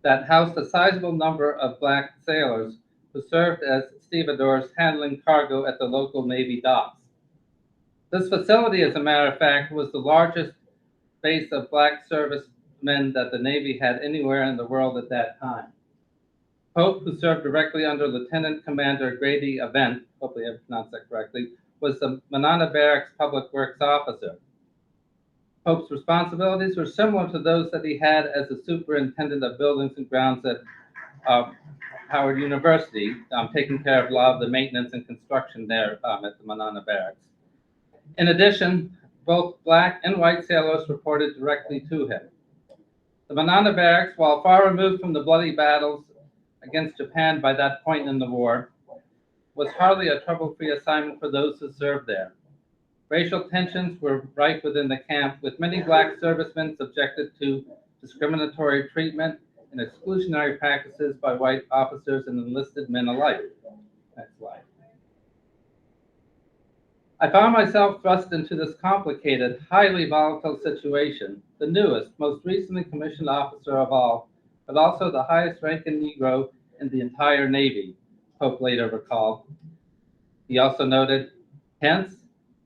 that housed a sizable number of Black sailors who served as stevedores handling cargo at the local Navy docks. This facility, as a matter of fact, was the largest base of Black servicemen that the Navy had anywhere in the world at that time. Hope, who served directly under Lieutenant Commander Grady Avent, hopefully I pronounced that correctly, was the Manana Barracks Public Works Officer. Hope's responsibilities were similar to those that he had as the Superintendent of Buildings and Grounds at Howard University, taking care of a lot of the maintenance and construction there at the Manana Barracks. In addition, both Black and white sailors reported directly to him. The Manana Barracks, while far removed from the bloody battles against Japan by that point in the war, was hardly a trouble-free assignment for those who served there. Racial tensions were rife within the camp, with many Black servicemen subjected to discriminatory treatment and exclusionary practices by white officers and enlisted men alike. Next slide. I found myself thrust into this complicated, highly volatile situation, the newest, most recently commissioned officer of all, but also the highest ranking Negro in the entire Navy, Pope later recalled. He also noted, hence,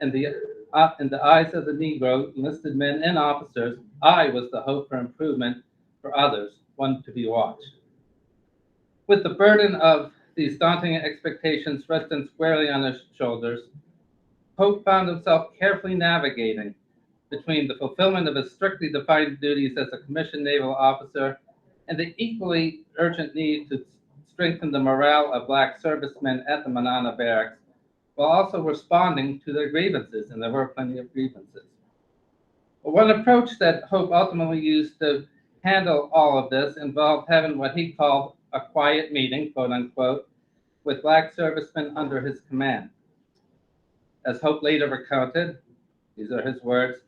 in the eyes of the Negro enlisted men and officers, I was the hope for improvement for others, one to be watched. With the burden of these daunting expectations resting squarely on his shoulders, Pope found himself carefully navigating between the fulfillment of his strictly defined duties as a commissioned naval officer and the equally urgent need to strengthen the morale of Black servicemen at the Manana Barracks, while also responding to their grievances, and there were plenty of grievances. One approach that Hope ultimately used to handle all of this involved having what he called a quiet meeting, quote unquote, with Black servicemen under his command. As Hope later recounted, these are his words,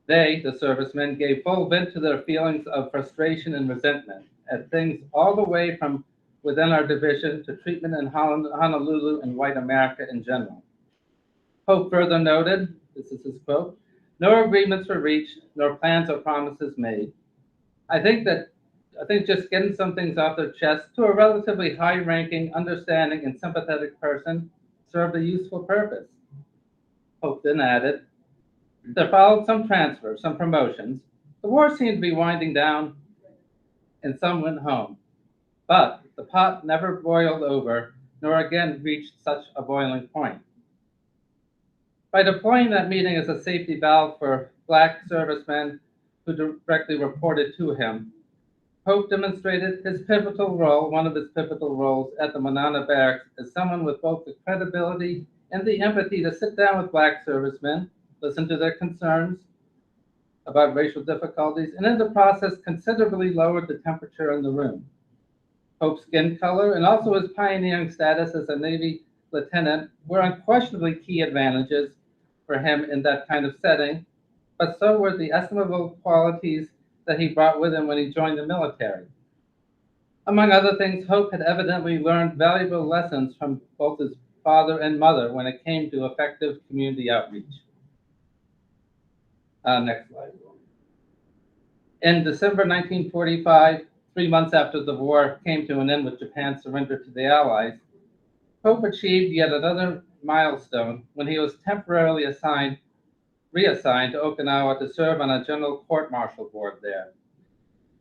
they, the servicemen, gave full vent to their feelings of frustration and resentment at things all the way from within our division to treatment in Honolulu and white America in general. Hope further noted, this is his quote, no agreements were reached, nor plans or promises made. I think just getting some things off their chest to a relatively high-ranking, understanding, and sympathetic person served a useful purpose. Hope then added, there followed some transfers, some promotions. The war seemed to be winding down, and some went home. But the pot never boiled over, nor again reached such a boiling point. By deploying that meeting as a safety valve for Black servicemen who directly reported to him, Pope demonstrated his pivotal role, one of his pivotal roles at the Manana Barracks, as someone with both the credibility and the empathy to sit down with Black servicemen, listen to their concerns about racial difficulties, and in the process considerably lowered the temperature in the room. Pope's skin color and also his pioneering status as a Navy lieutenant were unquestionably key advantages for him in that kind of setting, but so were the estimable qualities that he brought with him when he joined the military. Among other things, Hope had evidently learned valuable lessons from both his father and mother when it came to effective community outreach. Next slide. In December 1945, 3 months after the war came to an end with Japan's surrender to the Allies, Pope achieved yet another milestone when he was temporarily reassigned to Okinawa to serve on a general court-martial board there.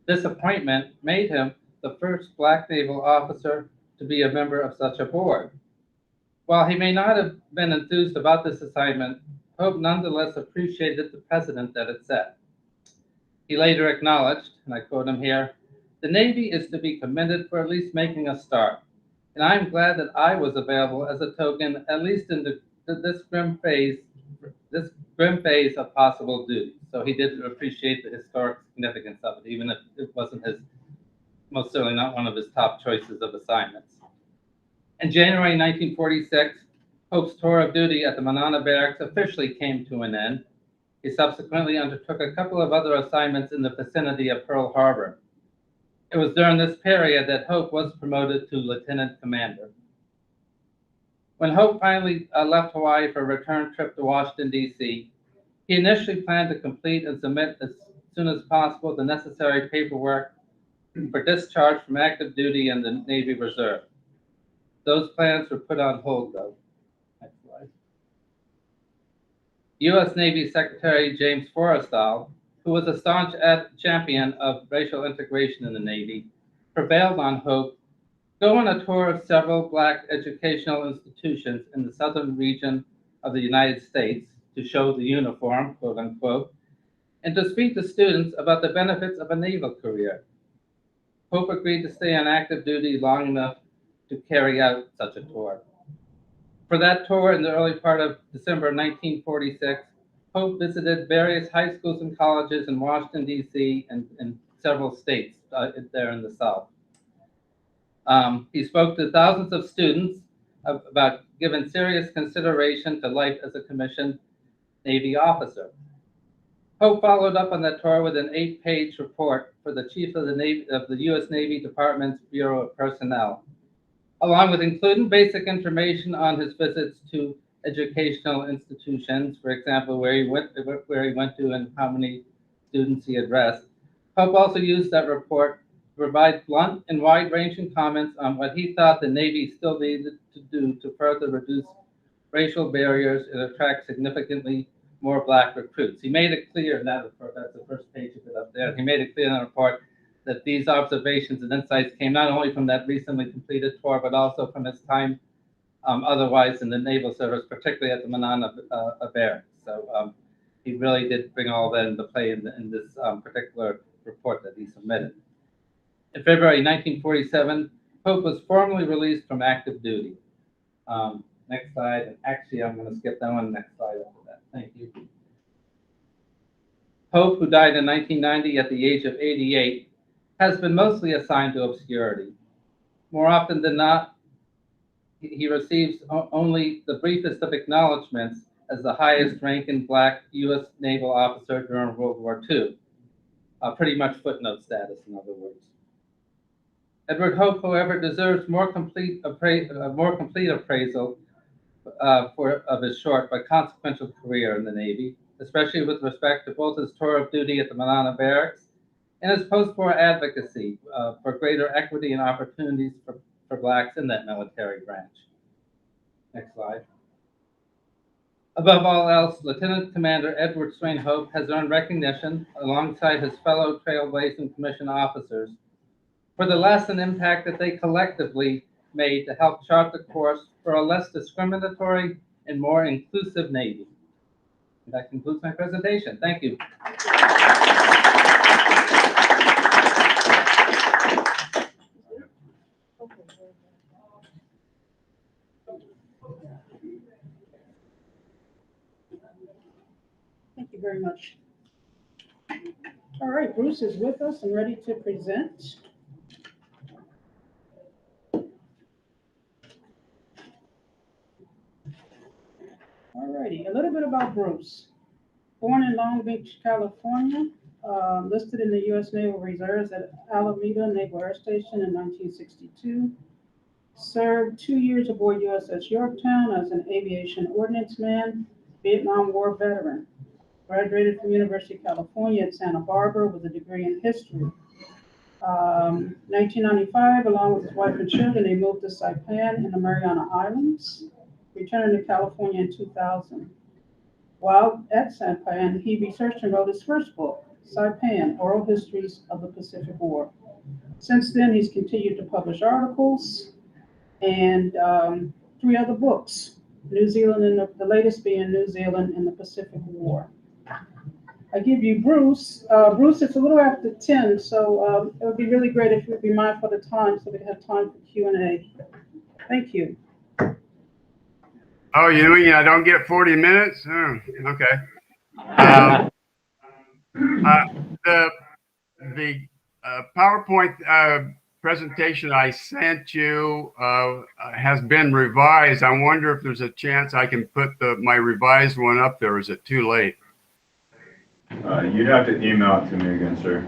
This appointment made him the first Black naval officer to be a member of such a board. While he may not have been enthused about this assignment, Pope nonetheless appreciated the precedent that it set. He later acknowledged, and I quote him here, the Navy is to be commended for at least making a start, and I'm glad that I was available as a token, at least in this grim phase of possible duty. So he did appreciate the historic significance of it, even if it wasn't most certainly not one of his top choices of assignments. In January 1946, Pope's tour of duty at the Manana Barracks officially came to an end. He subsequently undertook a couple of other assignments in the vicinity of Pearl Harbor. It was during this period that Hope was promoted to lieutenant commander. When Hope finally left Hawaii for a return trip to Washington, D.C., he initially planned to complete and submit as soon as possible the necessary paperwork for discharge from active duty in the Navy Reserve. Those plans were put on hold, though. Next slide. U.S. Navy Secretary James Forrestal, who was a staunch champion of racial integration in the Navy, prevailed on Hope go on a tour of several Black educational institutions in the southern region of the United States to show the uniform, quote unquote, and to speak to students about the benefits of a naval career. Hope agreed to stay on active duty long enough to carry out such a tour. For that tour in the early part of December 1946, Hope visited various high schools and colleges in Washington, D.C. and several states there in the South. He spoke to thousands of students about giving serious consideration to life as a commissioned Navy officer. Hope followed up on that tour with an 8-page report for the chief of the U.S. Navy Department's Bureau of Personnel, along with including basic information on his visits to educational institutions, for example, where he went to and how many students he addressed. Pope also used that report to provide blunt and wide-ranging comments on what he thought the Navy still needed to do to further reduce racial barriers and attract significantly more Black recruits. He made it clear in that report, that's the first page of it up there, he made it clear in the report that these observations and insights came not only from that recently completed tour, but also from his time otherwise in the Naval Service, particularly at the Manana Barracks. So he really did bring all that into play in this particular report that he submitted. In February 1947, Pope was formally released from active duty. Next slide. And actually, I'm going to skip that one. Next slide after that. Thank you. Pope, who died in 1990 at the age of 88, has been mostly assigned to obscurity. More often than not, he receives only the briefest of acknowledgments as the highest ranking Black U.S. naval officer during World War II. Pretty much footnote status, in other words. Edward Hope, however, deserves more complete appraisal of his short but consequential career in the Navy, especially with respect to both his tour of duty at the Manana Barracks and his post-war advocacy for greater equity and opportunities for Blacks in that military branch. Next slide. Above all else, Lieutenant Commander Edward Swain Hope has earned recognition alongside his fellow Trailblazing Commission officers for the lasting impact that they collectively made to help chart the course for a less discriminatory and more inclusive Navy. And that concludes my presentation. Thank you. Thank you very much. All right, Bruce is with us and ready to present. All righty, a little bit about Bruce. Born in Long Beach, California, listed in the U.S. Naval Reserves at Alameda Naval Air Station in 1962. Served 2 years aboard USS Yorktown as an aviation ordnance man, Vietnam War veteran. Graduated from University of California at Santa Barbara with a degree in history. 1995, along with his wife and children, they moved to Saipan in the Mariana Islands, returning to California in 2000. While at Saipan, he researched and wrote his first book, Saipan, Oral Histories of the Pacific War. Since then, he's continued to publish articles and 3 other books, New Zealand, and the latest being New Zealand in the Pacific War. I give you Bruce. Bruce, it's a little after 10, so it would be really great if you'd be mindful of the time so we'd have time for Q&A. Thank you. Oh, you mean I don't get 40 minutes? Oh, okay. The PowerPoint presentation I sent you has been revised. I wonder if there's a chance I can put my revised one up there. Is it too late? You'd have to email it to me again, sir.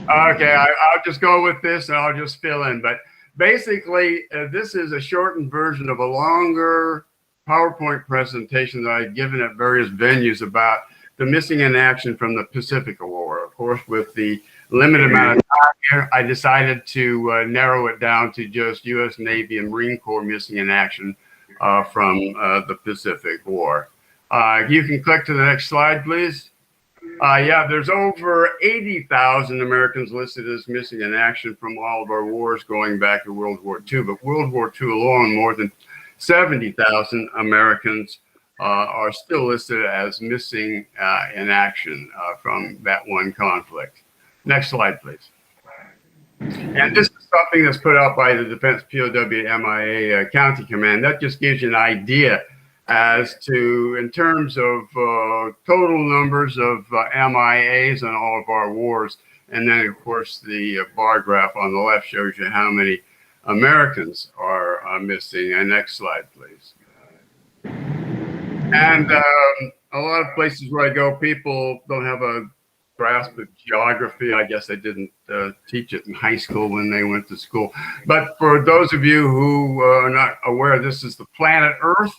Okay, I'll just go with this and I'll just fill in. But basically, this is a shortened version of a longer PowerPoint presentation that I've given at various venues about the missing in action from the Pacific War. Of course, with the limited amount of time here, I decided to narrow it down to just U.S. Navy and Marine Corps missing in action from the Pacific War. You can click to the next slide, please. Yeah, there's over 80,000 Americans listed as missing in action from all of our wars going back to World War II. But World War II alone, more than 70,000 Americans are still listed as missing in action from that one conflict. Next slide, please. And this is something that's put out by the Defense POW MIA County Command. That just gives you an idea as to, in terms of total numbers of MIAs in all of our wars. And then, of course, the bar graph on the left shows you how many Americans are missing. And next slide, please. And a lot of places where I go, people don't have a grasp of geography. I guess they didn't teach it in high school when they went to school. But for those of you who are not aware, this is the planet Earth.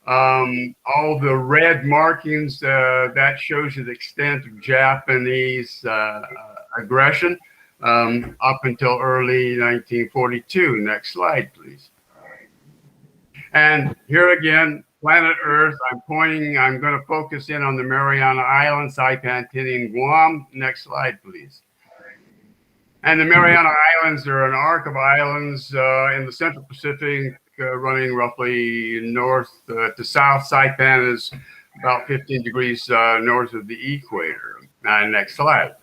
All the red markings, that shows you the extent of Japanese aggression up until early 1942. Next slide, please. And here again, planet Earth, I'm going to focus in on the Mariana Islands, Saipan, Tinian, Guam. Next slide, please. And the Mariana Islands are an arc of islands in the Central Pacific, running roughly north to south. Saipan is about 15 degrees north of the equator. Next slide.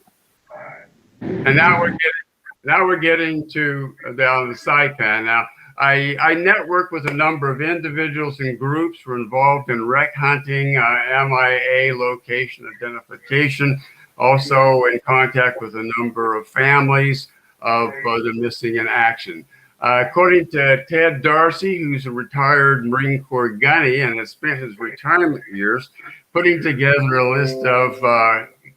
And now we're getting to down the Saipan. Now, I network with a number of individuals and groups who are involved in wreck hunting, MIA location identification, also in contact with a number of families of the missing in action. According to Ted Darcy, who's a retired Marine Corps gunny and has spent his retirement years putting together a list of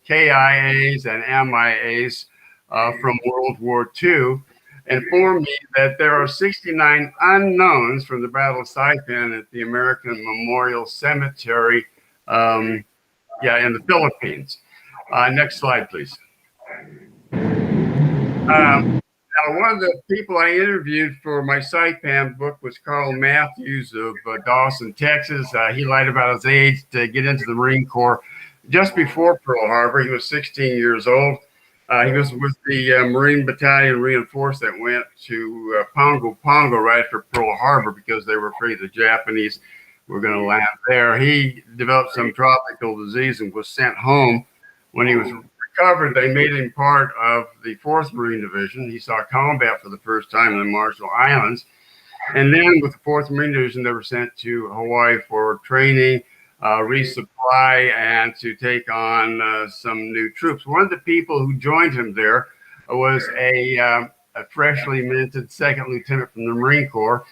KIAs and MIAs from World War II, informed me that there are 69 unknowns from the Battle of Saipan at the American Memorial Cemetery, in the Philippines. Next slide, please. Now, one of the people I interviewed for my Saipan book was Carl Matthews of Dawson, Texas. He lied about his age to get into the Marine Corps just before Pearl Harbor. He was 16 years old. He was with the Marine Battalion Reinforced that went to Pongo right after Pearl Harbor because they were afraid the Japanese were going to land there. He developed some tropical disease and was sent home. When he was recovered, they made him part of the 4th Marine Division. He saw combat for the first time in the Marshall Islands. And then with the 4th Marine Division, they were sent to Hawaii for training, resupply, and to take on some new troops. One of the people who joined him there was a freshly minted 2nd lieutenant from the Marine Corps.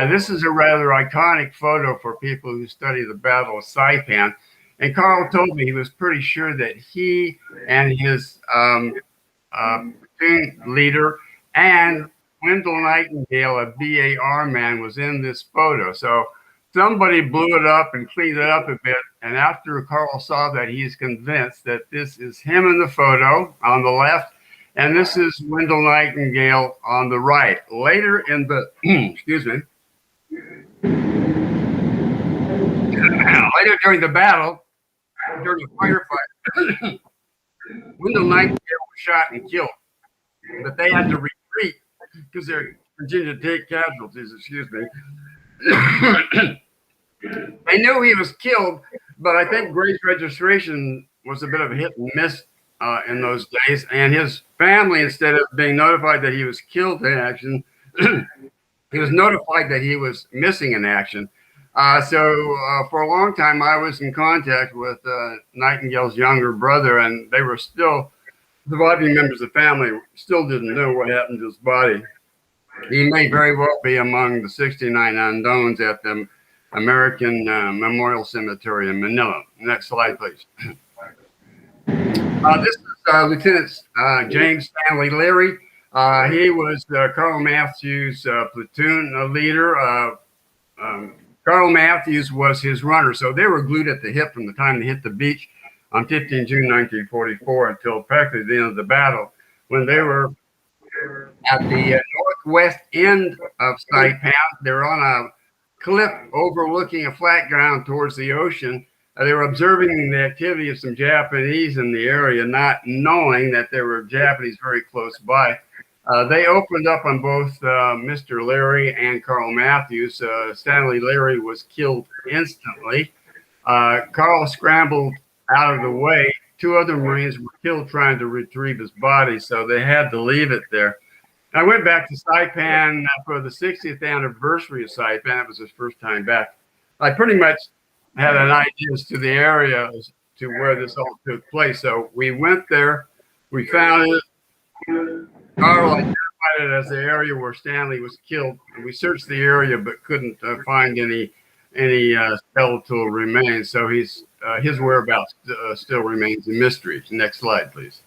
This is a rather iconic photo for people who study the Battle of Saipan. And Carl told me he was pretty sure that he and his platoon leader and Wendell Nightingale, a BAR man, was in this photo. So somebody blew it up and cleaned it up a bit. And after Carl saw that, he's convinced that this is him in the photo on the left, and this is Wendell Nightingale on the right. Later in the, excuse me, later during the battle, during the firefight, Wendell Nightingale was shot and killed, but they had to retreat because they're continuing to take casualties, excuse me. They knew he was killed, but I think Gray's registration was a bit of a hit and miss in those days, and his family, instead of being notified that he was killed in action, he was notified that he was missing in action. So for a long time, I was in contact with Nightingale's younger brother, and they were still, surviving members of the family still didn't know what happened to his body. He may very well be among the 69 unknowns at the American Memorial Cemetery in Manila. Next slide, please. This is Lieutenant James Stanley Leary. He was Carl Matthews' platoon leader. Carl Matthews was his runner, so they were glued at the hip from the time they hit the beach on 15 June 1944 until practically the end of the battle, when they were at the northwest end of Saipan. They were on a cliff overlooking a flat ground towards the ocean. They were observing the activity of some Japanese in the area, not knowing that there were Japanese very close by. They opened up on both Mr. Leary and Carl Matthews. Stanley Leary was killed instantly. Carl scrambled out of the way. 2 other Marines were killed trying to retrieve his body, so they had to leave it there. I went back to Saipan for the 60th anniversary of Saipan. It was his first time back. I pretty much had an idea as to the area as to where this all took place. So we went there. We found it. Carl identified it as the area where Stanley was killed. And we searched the area but couldn't find any skeletal remains. So his whereabouts still remains a mystery. Next slide, please.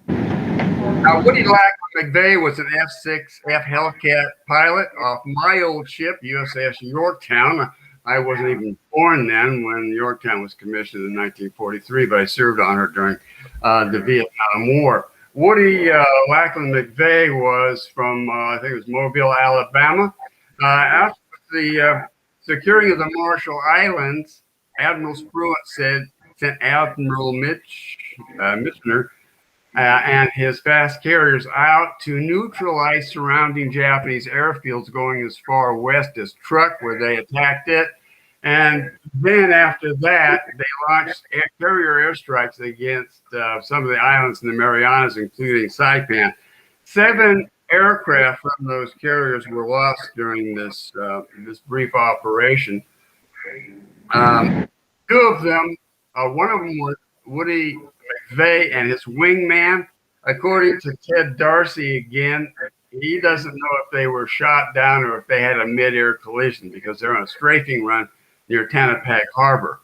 Woody Lackland McVeigh was an F-6F Hellcat pilot off my old ship, USS Yorktown. I wasn't even born then when Yorktown was commissioned in 1943, but I served on her during the Vietnam War. Woody Lackland McVeigh was from, I think it was Mobile, Alabama. After the securing of the Marshall Islands, Admiral Spruant sent Admiral Mitchener and his fast carriers out to neutralize surrounding Japanese airfields going as far west as Truk, where they attacked it. And then after that, they launched carrier airstrikes against some of the islands in the Marianas, including Saipan. 7 aircraft from those carriers were lost during this brief operation. 2 of them, one of them was Woody McVeigh and his wingman. According to Ted Darcy again, he doesn't know if they were shot down or if they had a mid-air collision because they're on a strafing run near Tanapak Harbor.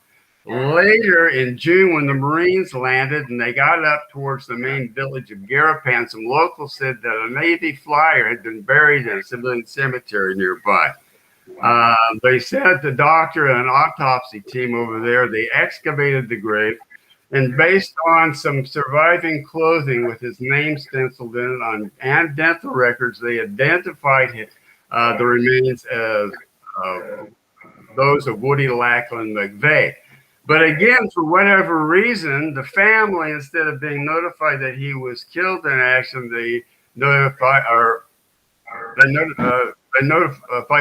Later in June, when the Marines landed and they got up towards the main village of Garapan, some locals said that a Navy flyer had been buried in a civilian cemetery nearby. They said the doctor and an autopsy team over there, they excavated the grave, and based on some surviving clothing with his name stenciled in it and dental records, they identified the remains as those of Woody Lackland McVeigh. But again, for whatever reason, the family, instead of being notified that he was killed in action, they notified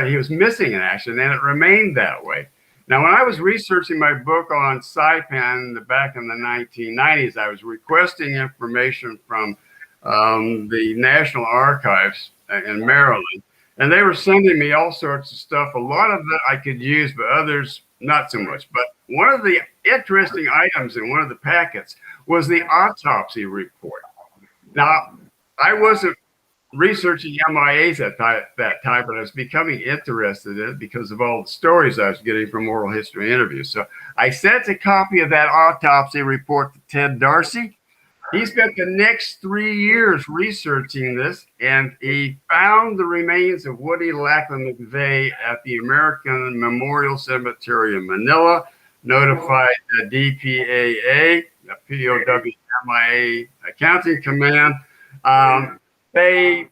he was missing in action, and it remained that way. Now, when I was researching my book on Saipan back in the 1990s, I was requesting information from the National Archives in Maryland, and they were sending me all sorts of stuff. A lot of it I could use, but others not so much. But one of the interesting items in one of the packets was the autopsy report. Now, I wasn't researching MIAs at that time, but I was becoming interested in it because of all the stories I was getting from oral history interviews. So I sent a copy of that autopsy report to Ted Darcy. He spent the next 3 years researching this, and he found the remains of Woody Lackland McVeigh at the American Memorial Cemetery in Manila, notified the DPAA, the POWMIA Accounting Command. They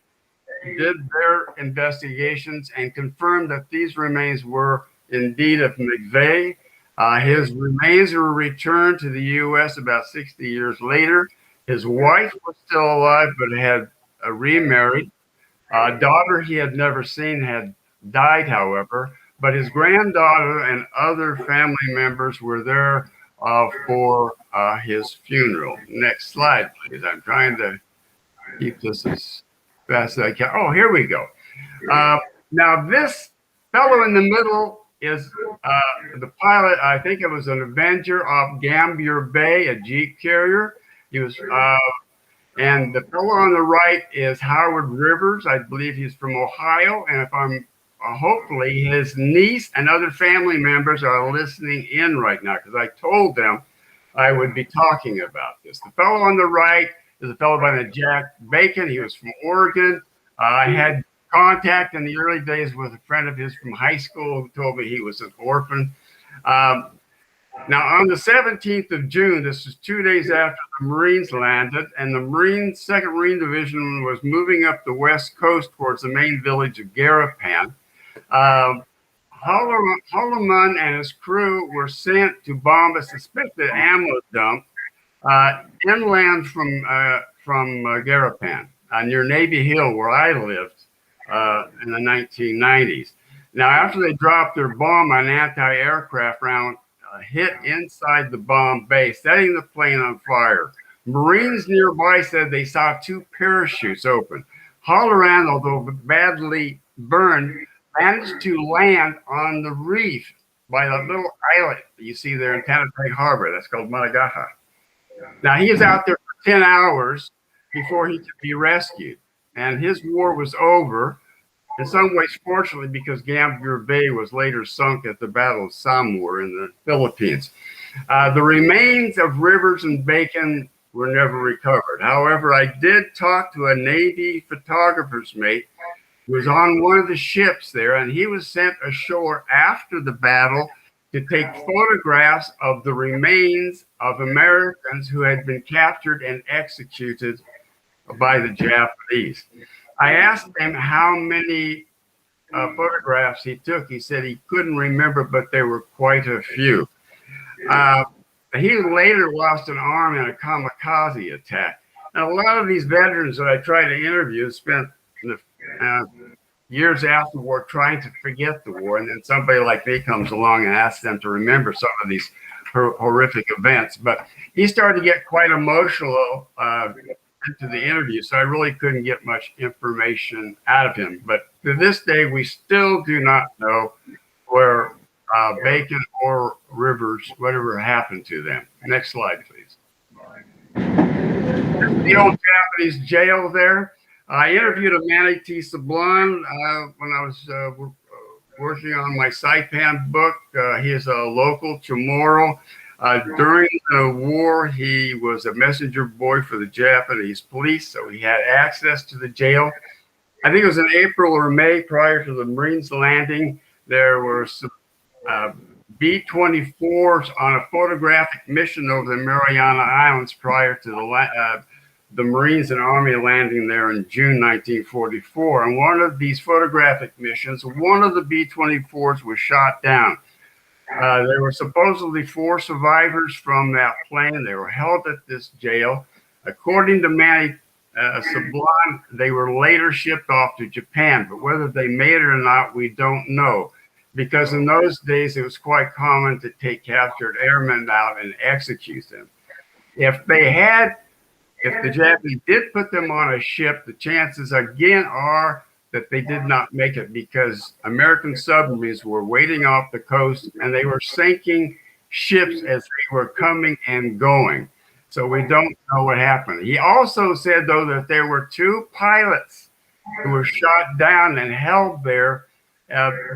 did their investigations and confirmed that these remains were indeed of McVeigh. His remains were returned to the U.S. about 60 years later. His wife was still alive, but had remarried. A daughter he had never seen had died, however, but his granddaughter and other family members were there for his funeral. Next slide, please. I'm trying to keep this as fast as I can. Oh, here we go. Now, this fellow in the middle is the pilot. I think it was an Avenger off Gambier Bay, a Jeep carrier. He was, and the fellow on the right is Howard Rivers. I believe he's from Ohio. And if I'm, hopefully his niece and other family members are listening in right now, because I told them I would be talking about this. The fellow on the right is a fellow by the name of Jack Bacon. He was from Oregon. I had contact in the early days with a friend of his from high school who told me he was an orphan. Now, on the 17th of June, this is 2 days after the Marines landed, and the 2nd Marine Division was moving up the west coast towards the main village of Garapan. Holloman and his crew were sent to bomb a suspected ammo dump inland from Garapan, near Navy Hill, where I lived in the 1990s. Now, after they dropped their bomb, an anti-aircraft round hit inside the bomb bay, setting the plane on fire. Marines nearby said they saw 2 parachutes open. Halloran, although badly burned, managed to land on the reef by the little islet you see there in Tanapak Harbor. That's called Managaha. Now, he was out there for 10 hours before he could be rescued, and his war was over. In some ways, fortunately, because Gambier Bay was later sunk at the Battle of Samar in the Philippines. The remains of Rivers and Bacon were never recovered. However, I did talk to a Navy photographer's mate was on one of the ships there, and he was sent ashore after the battle to take photographs of the remains of Americans who had been captured and executed by the Japanese. I asked him how many photographs he took. He said he couldn't remember, but there were quite a few. He later lost an arm in a kamikaze attack. Now, a lot of these veterans that I try to interview spent years after the war trying to forget the war, and then somebody like me comes along and asks them to remember some of these horrific events. But he started to get quite emotional into the interview, so I really couldn't get much information out of him. But to this day, we still do not know where Bacon or Rivers, whatever happened to them. Next slide, please. The old Japanese jail there. I interviewed a Manatee Sublime when I was working on my Saipan book. He is a local Chamorro. During the war, he was a messenger boy for the Japanese police, so he had access to the jail. I think it was in April or May prior to the Marines landing. There were some B-24s on a photographic mission over the Mariana Islands prior to the Marines and Army landing there in June 1944. And one of these photographic missions, one of the B-24s was shot down. There were supposedly 4 survivors from that plane. They were held at this jail. According to Manny Sublime, they were later shipped off to Japan, but whether they made it or not, we don't know. Because in those days, it was quite common to take captured airmen out and execute them. If the Japanese did put them on a ship, the chances again are that they did not make it because American submarines were waiting off the coast and they were sinking ships as they were coming and going. So we don't know what happened. He also said, though, that there were 2 pilots who were shot down and held there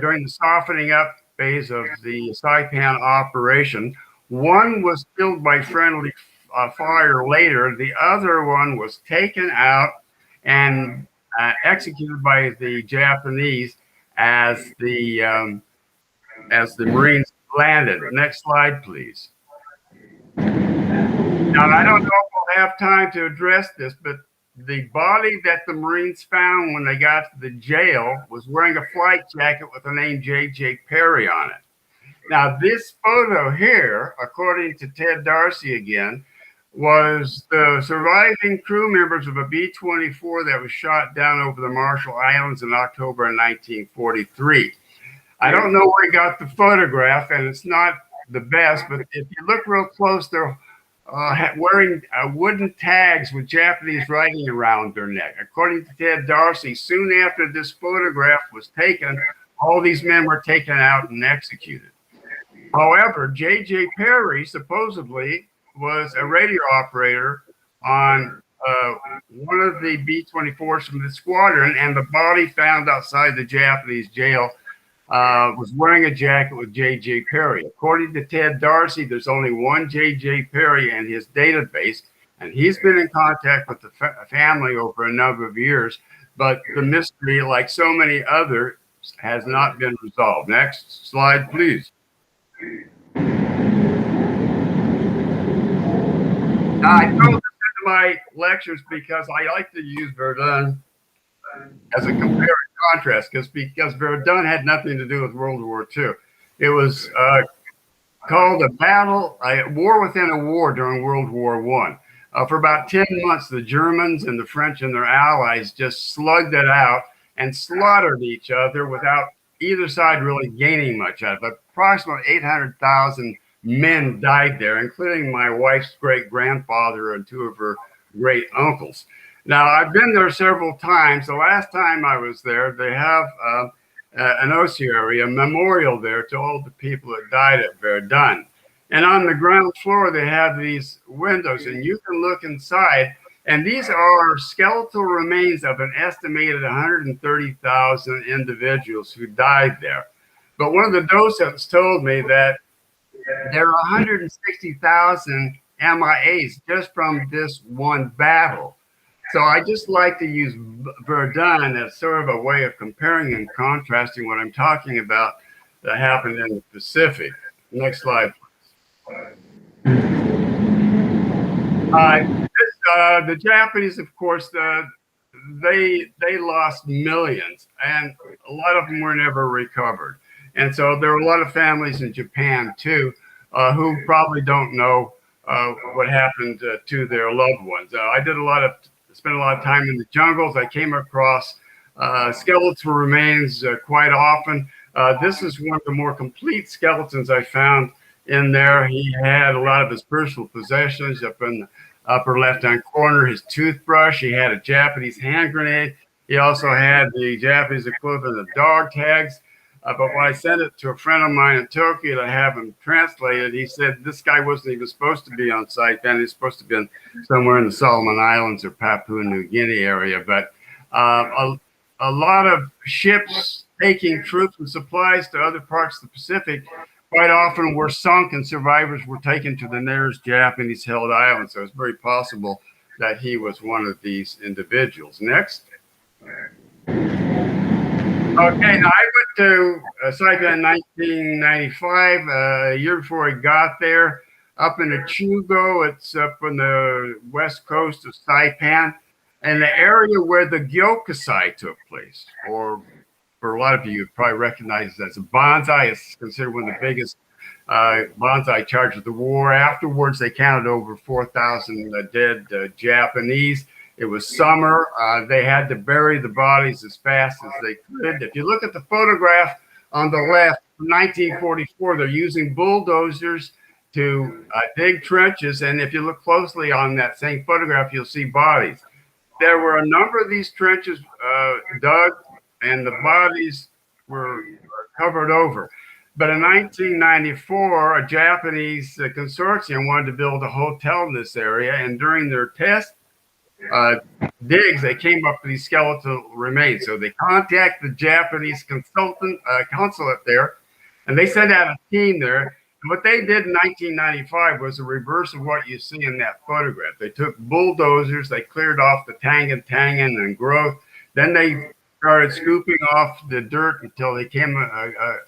during the softening up phase of the Saipan operation. One was killed by friendly fire later. The other one was taken out and executed by the Japanese as the Marines landed. Next slide, please. Now, I don't know if we'll have time to address this, but the body that the Marines found when they got to the jail was wearing a flight jacket with the name J.J. Perry on it. Now, this photo here, according to Ted Darcy again, was the surviving crew members of a B-24 that was shot down over the Marshall Islands in October of 1943. I don't know where he got the photograph, and it's not the best, but if you look real close, they're wearing wooden tags with Japanese writing around their neck. According to Ted Darcy, soon after this photograph was taken, all these men were taken out and executed. However, J.J. Perry supposedly was a radio operator on one of the B-24s from the squadron, and the body found outside the Japanese jail was wearing a jacket with J.J. Perry. According to Ted Darcy, there's only one J.J. Perry in his database, and he's been in contact with the family over a number of years, but the mystery, like so many others, has not been resolved. Next slide, please. Now, I throw this into my lectures because I like to use Verdun as a compare and contrast, because Verdun had nothing to do with World War II. It was called a war within a war during World War I. For about 10 months, the Germans and the French and their allies just slugged it out and slaughtered each other without either side really gaining much out of it. Approximately 800,000 men died there, including my wife's great-grandfather and 2 of her great-uncles. Now, I've been there several times. The last time I was there, they have an ossuary, a memorial there to all the people that died at Verdun. And on the ground floor, they have these windows, and you can look inside, and these are skeletal remains of an estimated 130,000 individuals who died there. But one of the docents told me that there are 160,000 MIAs just from this one battle. So I just like to use Verdun as sort of a way of comparing and contrasting what I'm talking about that happened in the Pacific. Next slide. The Japanese, of course, they lost millions, and a lot of them were never recovered. And so there are a lot of families in Japan too who probably don't know what happened to their loved ones. Spent a lot of time in the jungles. I came across skeletal remains quite often. This is one of the more complete skeletons I found in there. He had a lot of his personal possessions up in the upper left-hand corner, his toothbrush. He had a Japanese hand grenade. He also had the Japanese equivalent of dog tags. But when I sent it to a friend of mine in Tokyo to have him translated, he said this guy wasn't even supposed to be on site then. He's supposed to be somewhere in the Solomon Islands or Papua New Guinea area. But a lot of ships taking troops and supplies to other parts of the Pacific quite often were sunk and survivors were taken to the nearest Japanese-held island. So it's very possible that he was one of these individuals. Next. Okay, now I went to Saipan in 1995, a year before I got there, up in Echugo. It's up on the west coast of Saipan, and the area where the Gyokusai took place, or for a lot of you probably recognize it as a bonsai. It's considered one of the biggest bonsai charges of the war. Afterwards, they counted over 4,000 dead Japanese. It was summer. They had to bury the bodies as fast as they could. If you look at the photograph on the left, from 1944, they're using bulldozers to dig trenches. And if you look closely on that same photograph, you'll see bodies. There were a number of these trenches dug, and the bodies were covered over. But in 1994, a Japanese consortium wanted to build a hotel in this area. And during their test digs, they came up with these skeletal remains. So they contacted the Japanese consulate there, and they sent out a team there. And what they did in 1995 was the reverse of what you see in that photograph. They took bulldozers, they cleared off the tangan and growth. Then they started scooping off the dirt until they came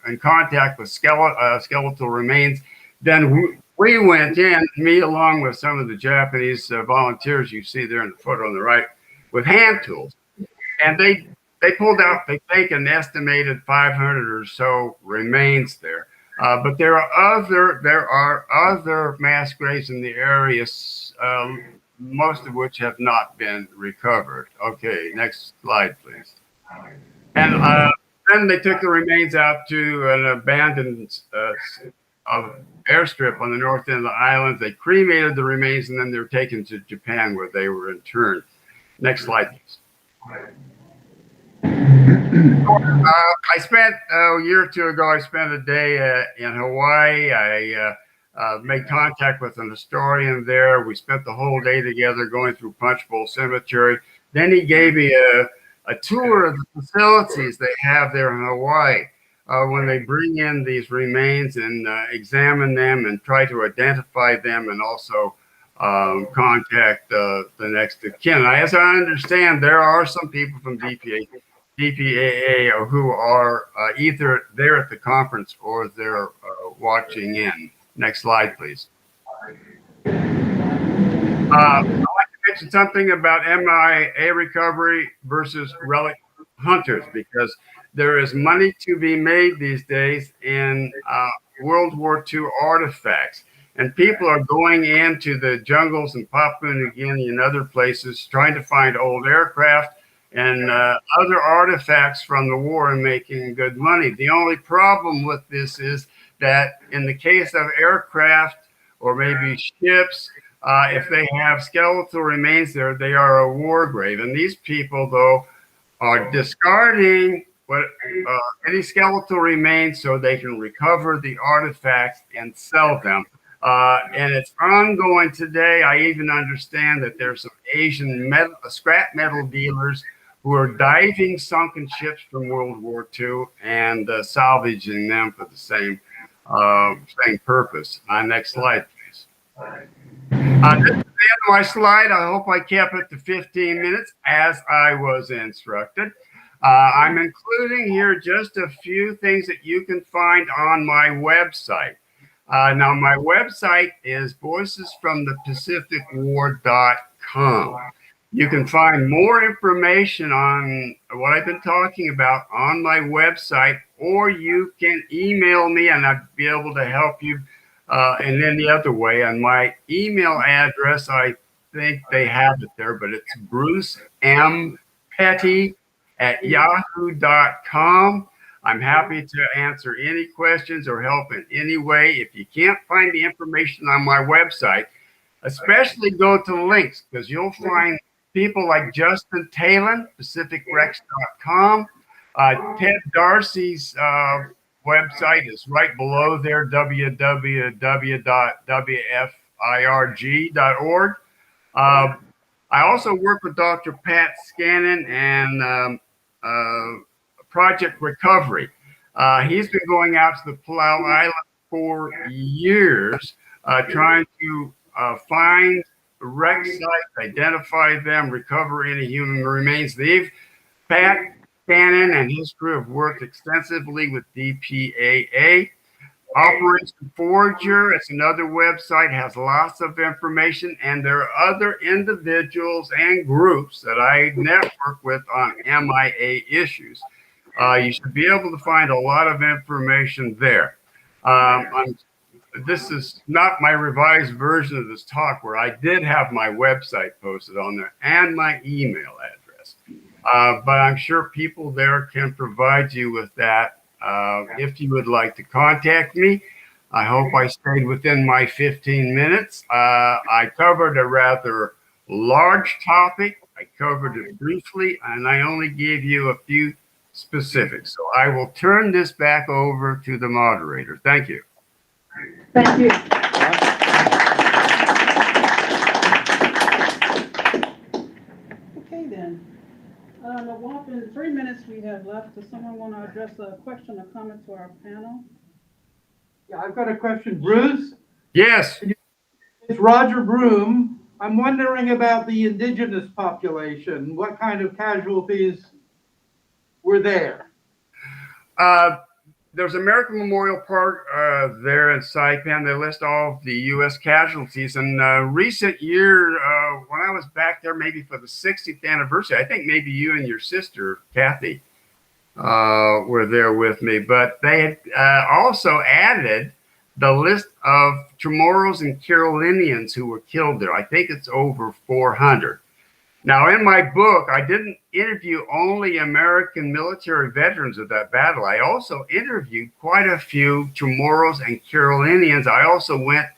in contact with skeletal remains. Then we went in, me along with some of the Japanese volunteers you see there in the photo on the right, with hand tools. And they pulled out, they think, an estimated 500 or so remains there. But there are other mass graves in the area, most of which have not been recovered. Okay, next slide, please. And then they took the remains out to an abandoned airstrip on the north end of the island. They cremated the remains, and then they were taken to Japan, where they were interned. Next slide, please. I spent a year or two ago, I spent a day in Hawaii. I made contact with an historian there. We spent the whole day together going through Punch Bowl Cemetery. Then he gave me a tour of the facilities they have there in Hawaii. When they bring in these remains and examine them and try to identify them, and also contact the next of kin. As I understand, there are some people from DPAA who are either there at the conference or they're watching in. Next slide, please. I'd like to mention something about MIA recovery versus relic hunters, because there is money to be made these days in World War II artifacts. And people are going into the jungles in Papua New Guinea and other places trying to find old aircraft and other artifacts from the war and making good money. The only problem with this is that in the case of aircraft or maybe ships, if they have skeletal remains there, they are a war grave. And these people, though, are discarding any skeletal remains so they can recover the artifacts and sell them. And it's ongoing today. I even understand that there's some Asian scrap metal dealers who are diving sunken ships from World War II and salvaging them for the same purpose. Next slide, please. This is the end of my slide. I hope I kept it to 15 minutes as I was instructed. I'm including here just a few things that you can find on my website. Now, my website is voicesfromthepacificwar.com. You can find more information on what I've been talking about on my website, or you can email me and I'd be able to help you in any other way. And my email address, I think they have it there, but it's brucempetty@yahoo.com. I'm happy to answer any questions or help in any way. If you can't find the information on my website, especially go to links, because you'll find people like Justin Talon, PacificRex.com. Ted Darcy's website is right below there, www.wfirg.org. I also work with Dr. Pat Scannon and Project Recovery. He's been going out to the Palau Island for years, trying to find wreck sites, identify them, recover any human remains. Pat Scannon and his crew have worked extensively with DPAA. Operation Forager, it's another website, has lots of information, and there are other individuals and groups that I network with on MIA issues. You should be able to find a lot of information there. This is not my revised version of this talk, where I did have my website posted on there and my email address. But I'm sure people there can provide you with that if you would like to contact me. I hope I stayed within my 15 minutes. I covered a rather large topic. I covered it briefly, and I only gave you a few specifics. So I will turn this back over to the moderator. Thank you. Thank you. Okay, then. A whopping 3 minutes we have left. Does someone want to address a question or comment to our panel? Yeah, I've got a question. Bruce? Yes. It's Roger Broom. I'm wondering about the indigenous population. What kind of casualties were there? There's American Memorial Park there in Saipan. They list all of the U.S. casualties. In recent year, when I was back there, maybe for the 60th anniversary, I think maybe you and your sister, Kathy, were there with me. But they had also added the list of Chamorros and Carolinians who were killed there. I think it's over 400. Now, in my book, I didn't interview only American military veterans of that battle. I also interviewed quite a few Chamorros and Carolinians. I also went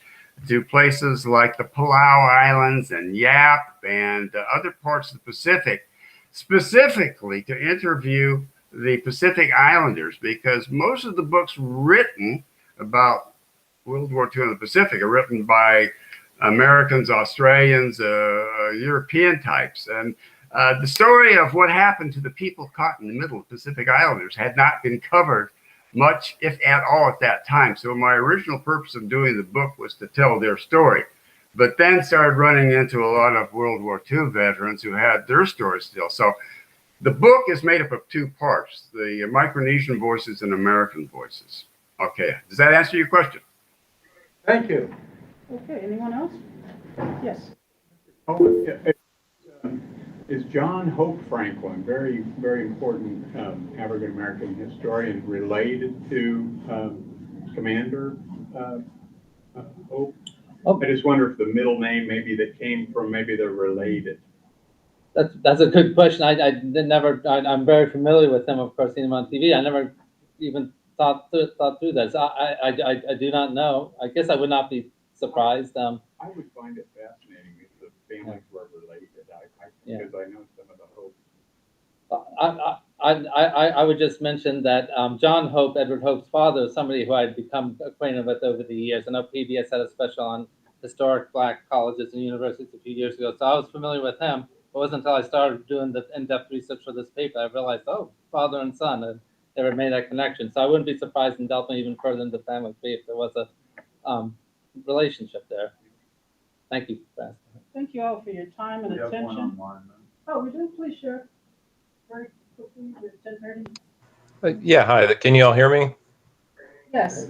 to places like the Palau Islands and Yap and other parts of the Pacific, specifically to interview the Pacific Islanders, because most of the books written about World War II in the Pacific are written by Americans, Australians, European types. And the story of what happened to the people caught in the middle of Pacific Islanders had not been covered much, if at all, at that time. So my original purpose of doing the book was to tell their story, but then started running into a lot of World War II veterans who had their stories still. So the book is made up of two parts, the Micronesian voices and American voices. Okay, does that answer your question? Thank you. Okay, anyone else? Yes. Is John Hope Franklin, very, very important African-American historian, related to Commander Hope? Oh. I just wonder if the middle name maybe that came from, maybe they're related. That's a good question. I'm very familiar with him, of course, seen him on TV. I never even thought through that. So I do not know. I guess I would not be surprised. I would find it fascinating if the families were related. Because I know some of the Hope. I would just mention that John Hope, Edward Hope's father, is somebody who I'd become acquainted with over the years. I know PBS had a special on historic Black colleges and universities a few years ago, so I was familiar with him. It wasn't until I started doing the in-depth research for this paper I realized, oh, father and son, and never made that connection. So I wouldn't be surprised in delving even further into family tree if there was a relationship there. Thank you. Thank you all for your time and We have one attention. online, Oh, we do, please share. Very quickly, at 10:30. Yeah, hi. Can you all hear me? Yes.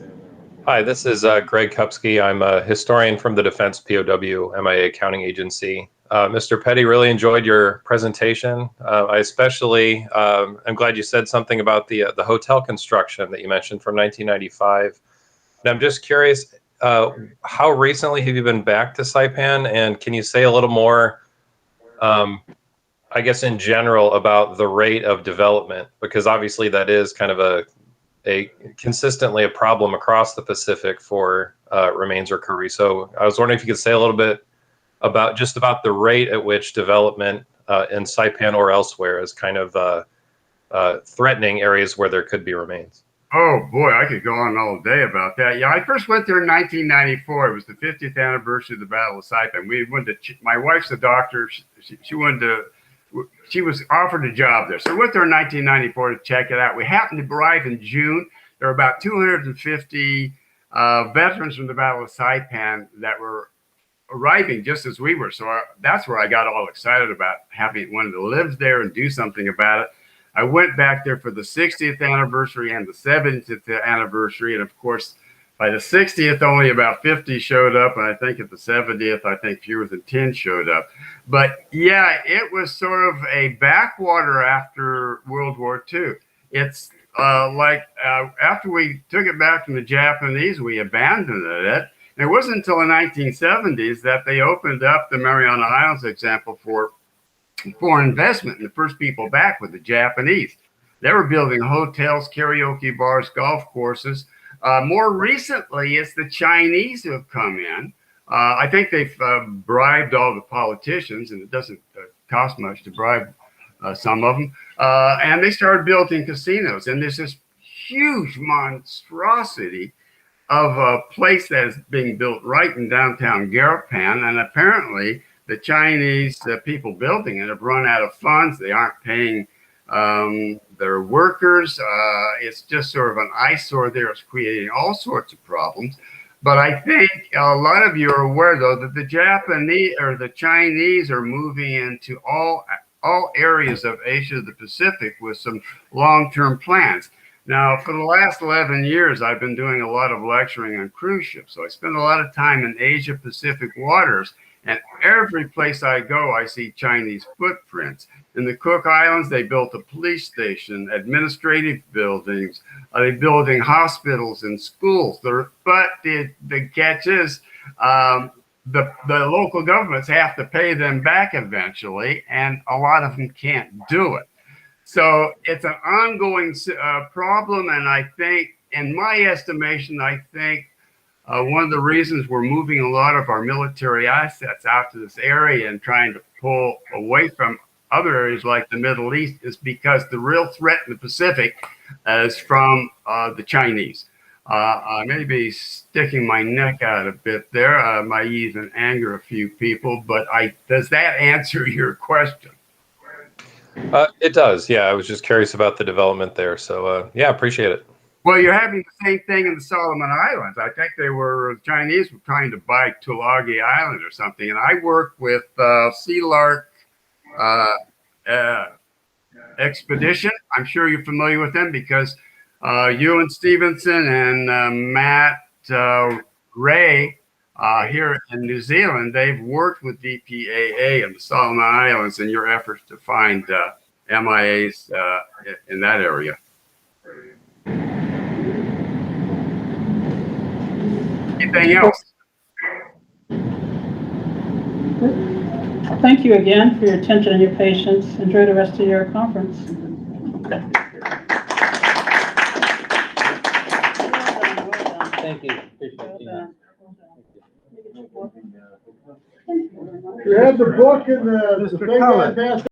Hi, this is Greg Kupski. I'm a historian from the Defense POW MIA Accounting Agency. Mr. Petty, really enjoyed your presentation. I especially, I'm glad you said something about the hotel construction that you mentioned from 1995. And I'm just curious, how recently have you been back to Saipan? And can you say a little more, I guess in general, about the rate of development? Because obviously that is kind of a consistently a problem across the Pacific for remains recovery. So I was wondering if you could say a little bit about the rate at which development in Saipan or elsewhere is kind of threatening areas where there could be remains. Oh boy, I could go on all day about that. Yeah, I first went there in 1994. It was the 50th anniversary of the Battle of Saipan. We went to. My wife's a doctor. She wanted to. She was offered a job there, so we went there in 1994 to check it out. We happened to arrive in June. There were about 250 veterans from the Battle of Saipan that were arriving just as we were. So that's where I got all excited about wanting to live there and do something about it. I went back there for the 60th anniversary and the 70th anniversary. And of course, by the 60th, only about 50 showed up. And I think at the 70th, I think fewer than 10 showed up. But yeah, it was sort of a backwater after World War II. It's after we took it back from the Japanese, we abandoned it. And it wasn't until the 1970s that they opened up the Mariana Islands example for investment, and the first people back were the Japanese. They were building hotels, karaoke bars, golf courses. More recently, it's the Chinese who have come in. I think they've bribed all the politicians, and it doesn't cost much to bribe some of them. And they started building casinos, and there's this huge monstrosity of a place that is being built right in downtown Garapan, and apparently the Chinese people building it have run out of funds. They aren't paying their workers. It's just sort of an eyesore there. It's creating all sorts of problems. But I think a lot of you are aware, though, that the Japanese or the Chinese are moving into all areas of Asia, the Pacific, with some long-term plans. Now, for the last 11 years, I've been doing a lot of lecturing on cruise ships. So I spend a lot of time in Asia Pacific waters. And every place I go, I see Chinese footprints. In the Cook Islands, they built a police station, administrative buildings. They're building hospitals and schools. But the catch is the local governments have to pay them back eventually, and a lot of them can't do it. So it's an ongoing problem, and I think, in my estimation, one of the reasons we're moving a lot of our military assets out to this area and trying to pull away from other areas like the Middle East is because the real threat in the Pacific is from the Chinese. I may be sticking my neck out a bit there. Might even anger a few people, but does that answer your question? It does. Yeah, I was just curious about the development there. So yeah, appreciate it. Well, you're having the same thing in the Solomon Islands. I think the Chinese were trying to buy Tulagi Island or something. And I work with Sea Lark Expedition. I'm sure you're familiar with them because Ewan Stevenson and Matt Ray here in New Zealand, they've worked with DPAA in the Solomon Islands in your efforts to find MIAs in that area. Anything else? Thank you again for your attention and your patience. Enjoy the rest of your conference. Thank you. Appreciate you. You have the book and the thing I passed